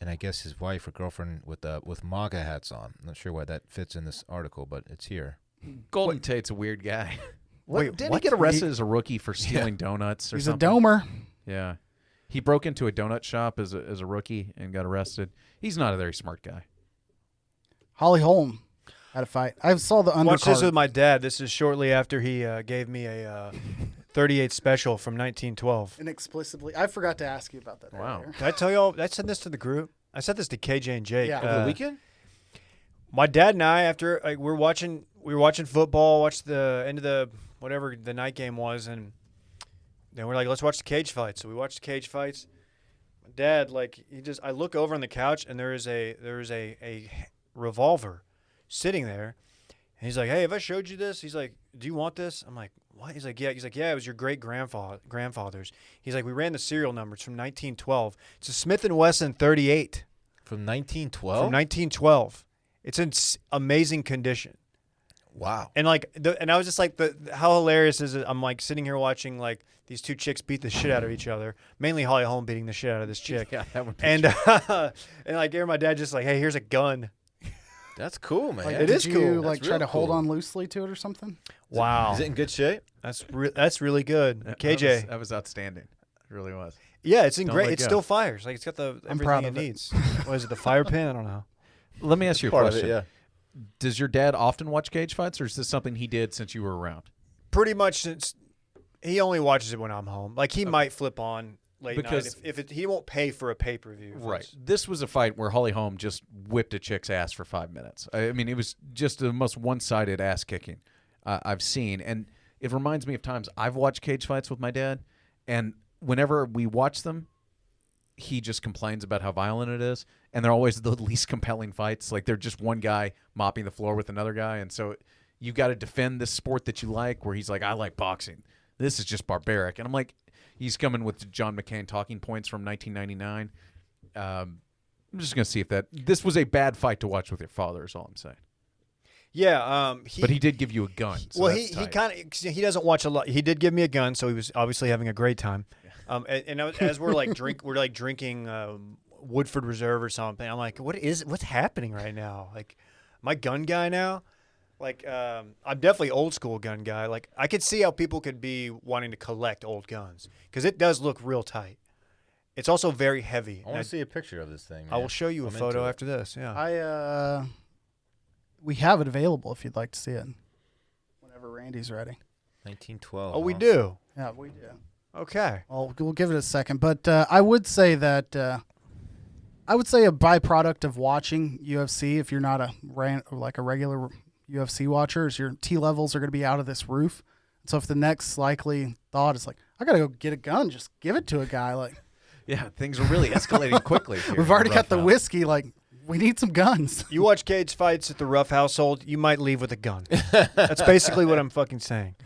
and I guess his wife or girlfriend with MAGA hats on. I'm not sure why that fits in this article, but it's here. Golden Tate's a weird guy. Wait, Didn't what? he get arrested as a rookie for stealing donuts or He's something? a domer. Yeah. He broke into a donut shop as a rookie and got arrested. He's not a very smart guy. Holly Holm had a fight. I saw the undercard. Watch this with my dad. This is shortly after he gave me a 38 special from 1912. Inexplicably. I forgot to ask you about that Wow. earlier. Did I tell y'all? I said this to the group. I said this to KJ and Jake. Yeah. Over the weekend? My dad and I, after we were watching football, watched the end of the whatever the night game was, and then we're like, let's watch the cage fights. So we watched the cage fights. My dad, I look over on the couch, and there is a revolver sitting there, and he's like, hey, have I showed you this? He's like, do you want this? I'm like, what? He's like, yeah. He's like, yeah, it was your great grandfather's. He's like, we ran the serial numbers from 1912. It's a Smith & Wesson 38 From 1912? from 1912. It's in amazing condition. Wow. And like, and I was just like, how hilarious is it? I'm like sitting here watching like these two chicks beat the shit out of each other. Mainly Holly Holm beating the shit out of this chick. Yeah, that would be And and like, my dad just like, hey, here's a gun. That's cool, man. Like, It did is you, cool. Like That's try real to hold cool. on loosely to it or something? Wow, Is it in good shape? that's really good. KJ, that was outstanding. It really was. yeah, it's in Don't great. let It go. still fires. Like it's got the I'm proud everything it of it. needs. What is it? The fire pin? I don't know. Let me ask you a Part question. of it, yeah. Does your dad often watch cage fights, or is this something he did since you were around? Pretty much since he only watches it when I'm home. Like he might flip on late Because- night if he won't pay for a pay-per-view. Right. This was a fight where Holly Holm just whipped a chick's ass for 5 minutes. I mean, it was just the most one-sided ass kicking I've seen, and it reminds me of times I've watched cage fights with my dad, and whenever we watch them, he just complains about how violent it is, and they're always the least compelling fights. Like they're just one guy mopping the floor with another guy, and so you've got to defend this sport that you like. Where he's like, I like boxing. This is just barbaric, and I'm like, he's coming with John McCain talking points from 1999. I'm just gonna see if this was a bad fight to watch with your father. Is all I'm saying. Yeah. But he did give you a gun. So well, that's he tight. kind of he doesn't watch a lot. He did give me a gun, so he was obviously having a great time. And as we're like drinking Woodford Reserve or something, I'm like, what's happening right now? Like, am I gun guy now? Like, I'm definitely old school gun guy. Like, I could see how people could be wanting to collect old guns because it does look real tight. It's also very heavy. I want to see a picture of this thing. I will man. show you a I'm photo into it. after this. Yeah. We have it available if you'd like to see it. Whenever Randy's ready. 1912. Oh, we huh? do. Yeah, we do. Okay. Well, we'll give it a second, but I would say that a byproduct of watching UFC, if you're not a regular UFC watcher, is your T levels are going to be out of this roof. So if the next likely thought is like, I got to go get a gun, just give it to a guy. Like, Yeah, things are really escalating quickly. Here we've in already got the Rough House. whiskey. Like, we need some guns. You watch cage fights at the Rough household, you might leave with a gun. That's basically what I'm fucking saying.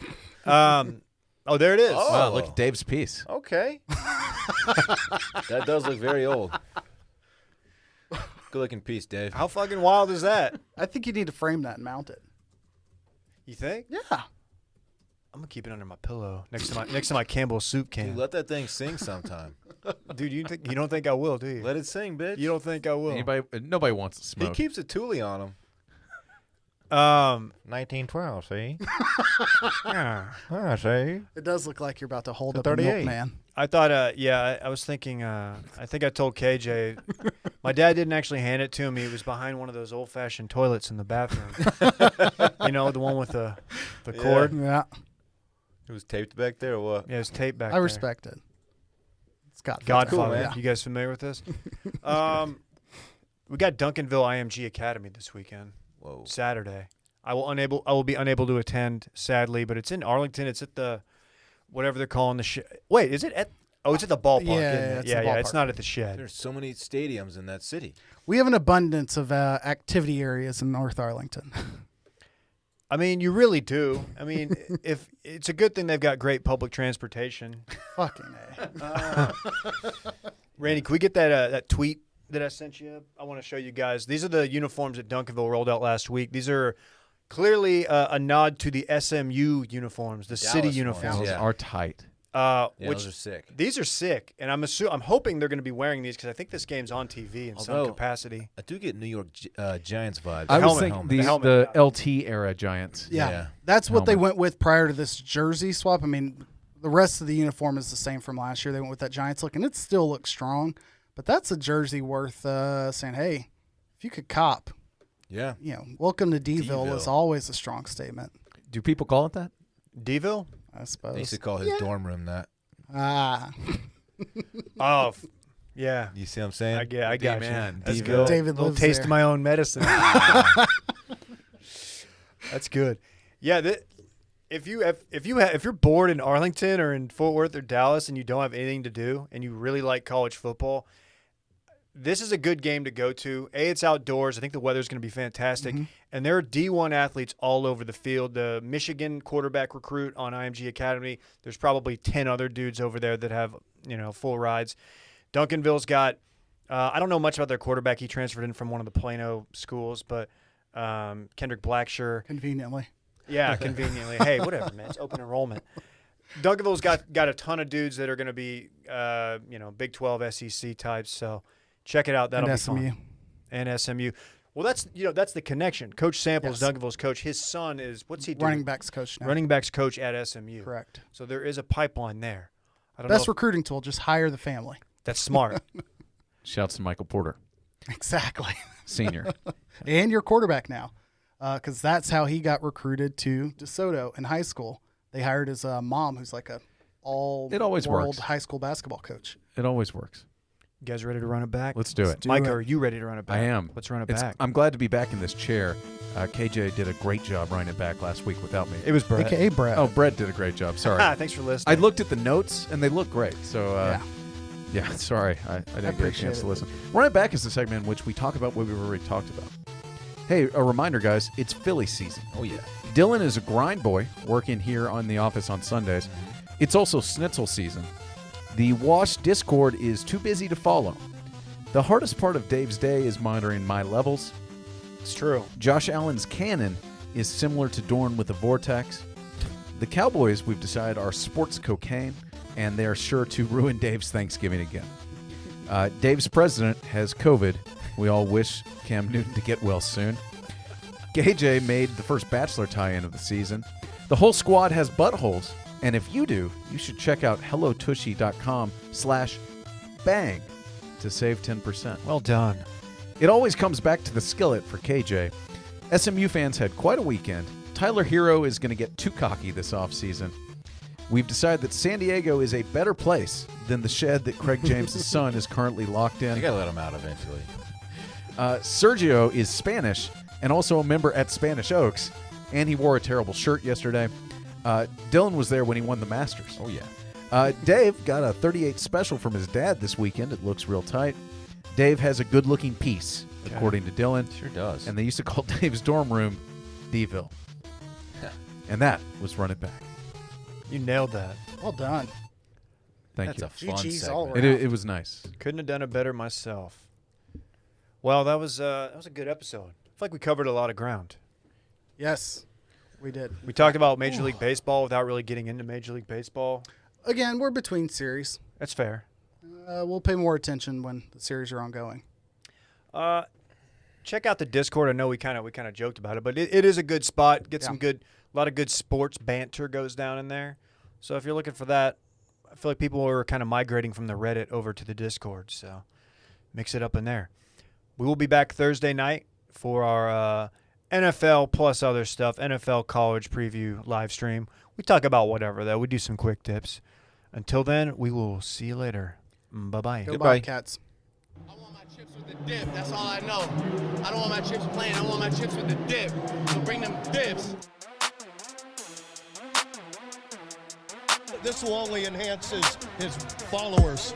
Oh, there it is. Oh. Wow, look at Dave's piece. Okay. That does look very old. Good looking piece, Dave. How fucking wild is that? I think you need to frame that and mount it. You think? Yeah. I'm gonna keep it under my pillow next to my Campbell soup can. Dude, let that thing sing sometime. Dude, you don't think I will, do you? Let it sing, bitch. You don't think I will? Nobody wants to He smoke. keeps a Thule on him. 1912, see? Yeah. See? It does look like you're about to hold The up a 38. milkman. I thought, I was thinking, I think I told KJ, my dad didn't actually hand it to me. It was behind one of those old-fashioned toilets in the bathroom. You know, the one with the cord? Yeah, It was taped back there or what? Yeah, it was taped back I there. respect it. It's got Godfather. man. You guys familiar with this? We got Duncanville IMG Academy this weekend, Whoa. Saturday. I will be unable to attend, sadly, but it's in Arlington. It's at the whatever they're calling the Wait, is it at? Oh, it's at the ballpark. Yeah, isn't it? it's the yeah. It's ballpark. not at the shed. There's so many stadiums in that city. We have an abundance of activity areas in North Arlington. I mean, you really do. I mean, if it's a good thing they've got great public transportation. Fucking A. Randy, can we get that tweet that I sent you? I want to show you guys. These are the uniforms that Duncanville rolled out last week. These are clearly a nod to the SMU uniforms, the city Dallas uniforms. ones, Those yeah. are tight. Yeah, Which those are sick. these are sick, and I'm hoping they're going to be wearing these because I think this game's on TV in some Although- capacity. I do get New York Giants vibes. I was helmet, thinking helmet. the The helmet, yeah. LT era Giants. Yeah, Yeah. that's what they Helmet. went with prior to this jersey swap. I mean, the rest of the uniform is the same from last year. They went with that Giants look, and it still looks strong. But that's a jersey worth saying, hey, if you could cop, Yeah. welcome to D-ville is D-ville. always a strong statement, Do people call it that? Deville? I They suppose. used to call his dorm room that. Ah, Oh, yeah. You see what I'm saying? I got you. man, That's Deville. good. David little lives taste there. of my own medicine. That's good. Yeah, if you're bored in Arlington or in Fort Worth or Dallas and you don't have anything to do and you really like college football, this is a good game to go to. It's outdoors. I think the weather's going to be fantastic. And there are D1 athletes all over the field. The Michigan quarterback recruit on IMG Academy, there's probably 10 other dudes over there that have, full rides. Duncanville's got I don't know much about their quarterback. He transferred in from one of the Plano schools, but Kendrick Blackshear. conveniently. Yeah, conveniently. Hey, whatever, man. It's open enrollment. Duncanville's got a ton of dudes that are going to be, Big 12 SEC types. So check it out. That'll be SMU. fun. And SMU. Well, that's the connection. Coach Samples, Yes. Duncanville's coach. His son is what's he doing? Running backs coach now. Running backs coach at SMU. Correct. So there is a pipeline there. I don't Best know. recruiting tool, just hire the family. That's smart. Shouts to Michael Porter, Exactly. senior. And your quarterback now, because that's how he got recruited to DeSoto in high school. They hired his mom, who's like a It always all-world works. high school basketball coach. It always works. You guys ready to run it back? Let's do it. do Micah, it. are you ready to run it back? I am. Let's run it It's- back. I'm glad to be back in this chair. KJ did a great job running it back last week without me. It was Brett. AKA Brett. Oh, Brett did a great job. Sorry. Thanks for listening. I looked at the notes, and they look great. So, Yeah. sorry. I didn't get a appreciate chance to it. listen. Run It Back is the segment in which we talk about what we've already talked about. Hey, a reminder, guys, it's Philly season. Oh, yeah. Dylan is a grind boy working here on the office on Sundays. It's also Schnitzel season. The Wash Discord is too busy to follow. The hardest part of Dave's day is monitoring my levels. It's true. Josh Allen's cannon is similar to Dorn with a vortex. The Cowboys, we've decided, are sports cocaine, and they are sure to ruin Dave's Thanksgiving again. Dave's president has COVID. We all wish Cam Newton to get well soon. KJ made the first Bachelor tie-in of the season. The whole squad has buttholes, and if you do, you should check out hellotushy.com/bang to save 10%. Well done. It always comes back to the skillet for KJ. SMU fans had quite a weekend. Tyler Hero is going to get too cocky this offseason. We've decided that San Diego is a better place than the shed that Craig James' son is currently locked You in. got to let him out eventually. Sergio is Spanish and also a member at Spanish Oaks, and he wore a terrible shirt yesterday. Dylan was there when he won the Masters. Oh, yeah. Dave got a 38 special from his dad this weekend. It looks real tight. Dave has a good-looking piece, according to Dylan. Sure does. And they used to call Dave's dorm room Deville. And that was Run It Back. You nailed that. Well done. Thank That's you. a fun GG's segment. all around. It was nice. Couldn't have done it better myself. Well, that was a good episode. I feel like we covered a lot of ground. Yes, we did. We talked about Major League Baseball without really getting into Major League Baseball. Again, we're between series. That's fair. We'll pay more attention when the series are ongoing. Check out the Discord. I know we kind of joked about it, but it is a good spot. Get some Yeah. a lot of good sports banter goes down in there. So if you're looking for that, I feel like people are kind of migrating from the Reddit over to the Discord. So mix it up in there. We will be back Thursday night for our NFL plus other stuff, NFL college preview live stream. We talk about whatever, though. We do some quick tips. Until then, we will see you later. Bye-bye. Go Goodbye. Bobcats. I want my chips with the dip, that's all I know. I don't want my chips plain, I want my chips with the dip. So bring them dips. This will only enhance his followers.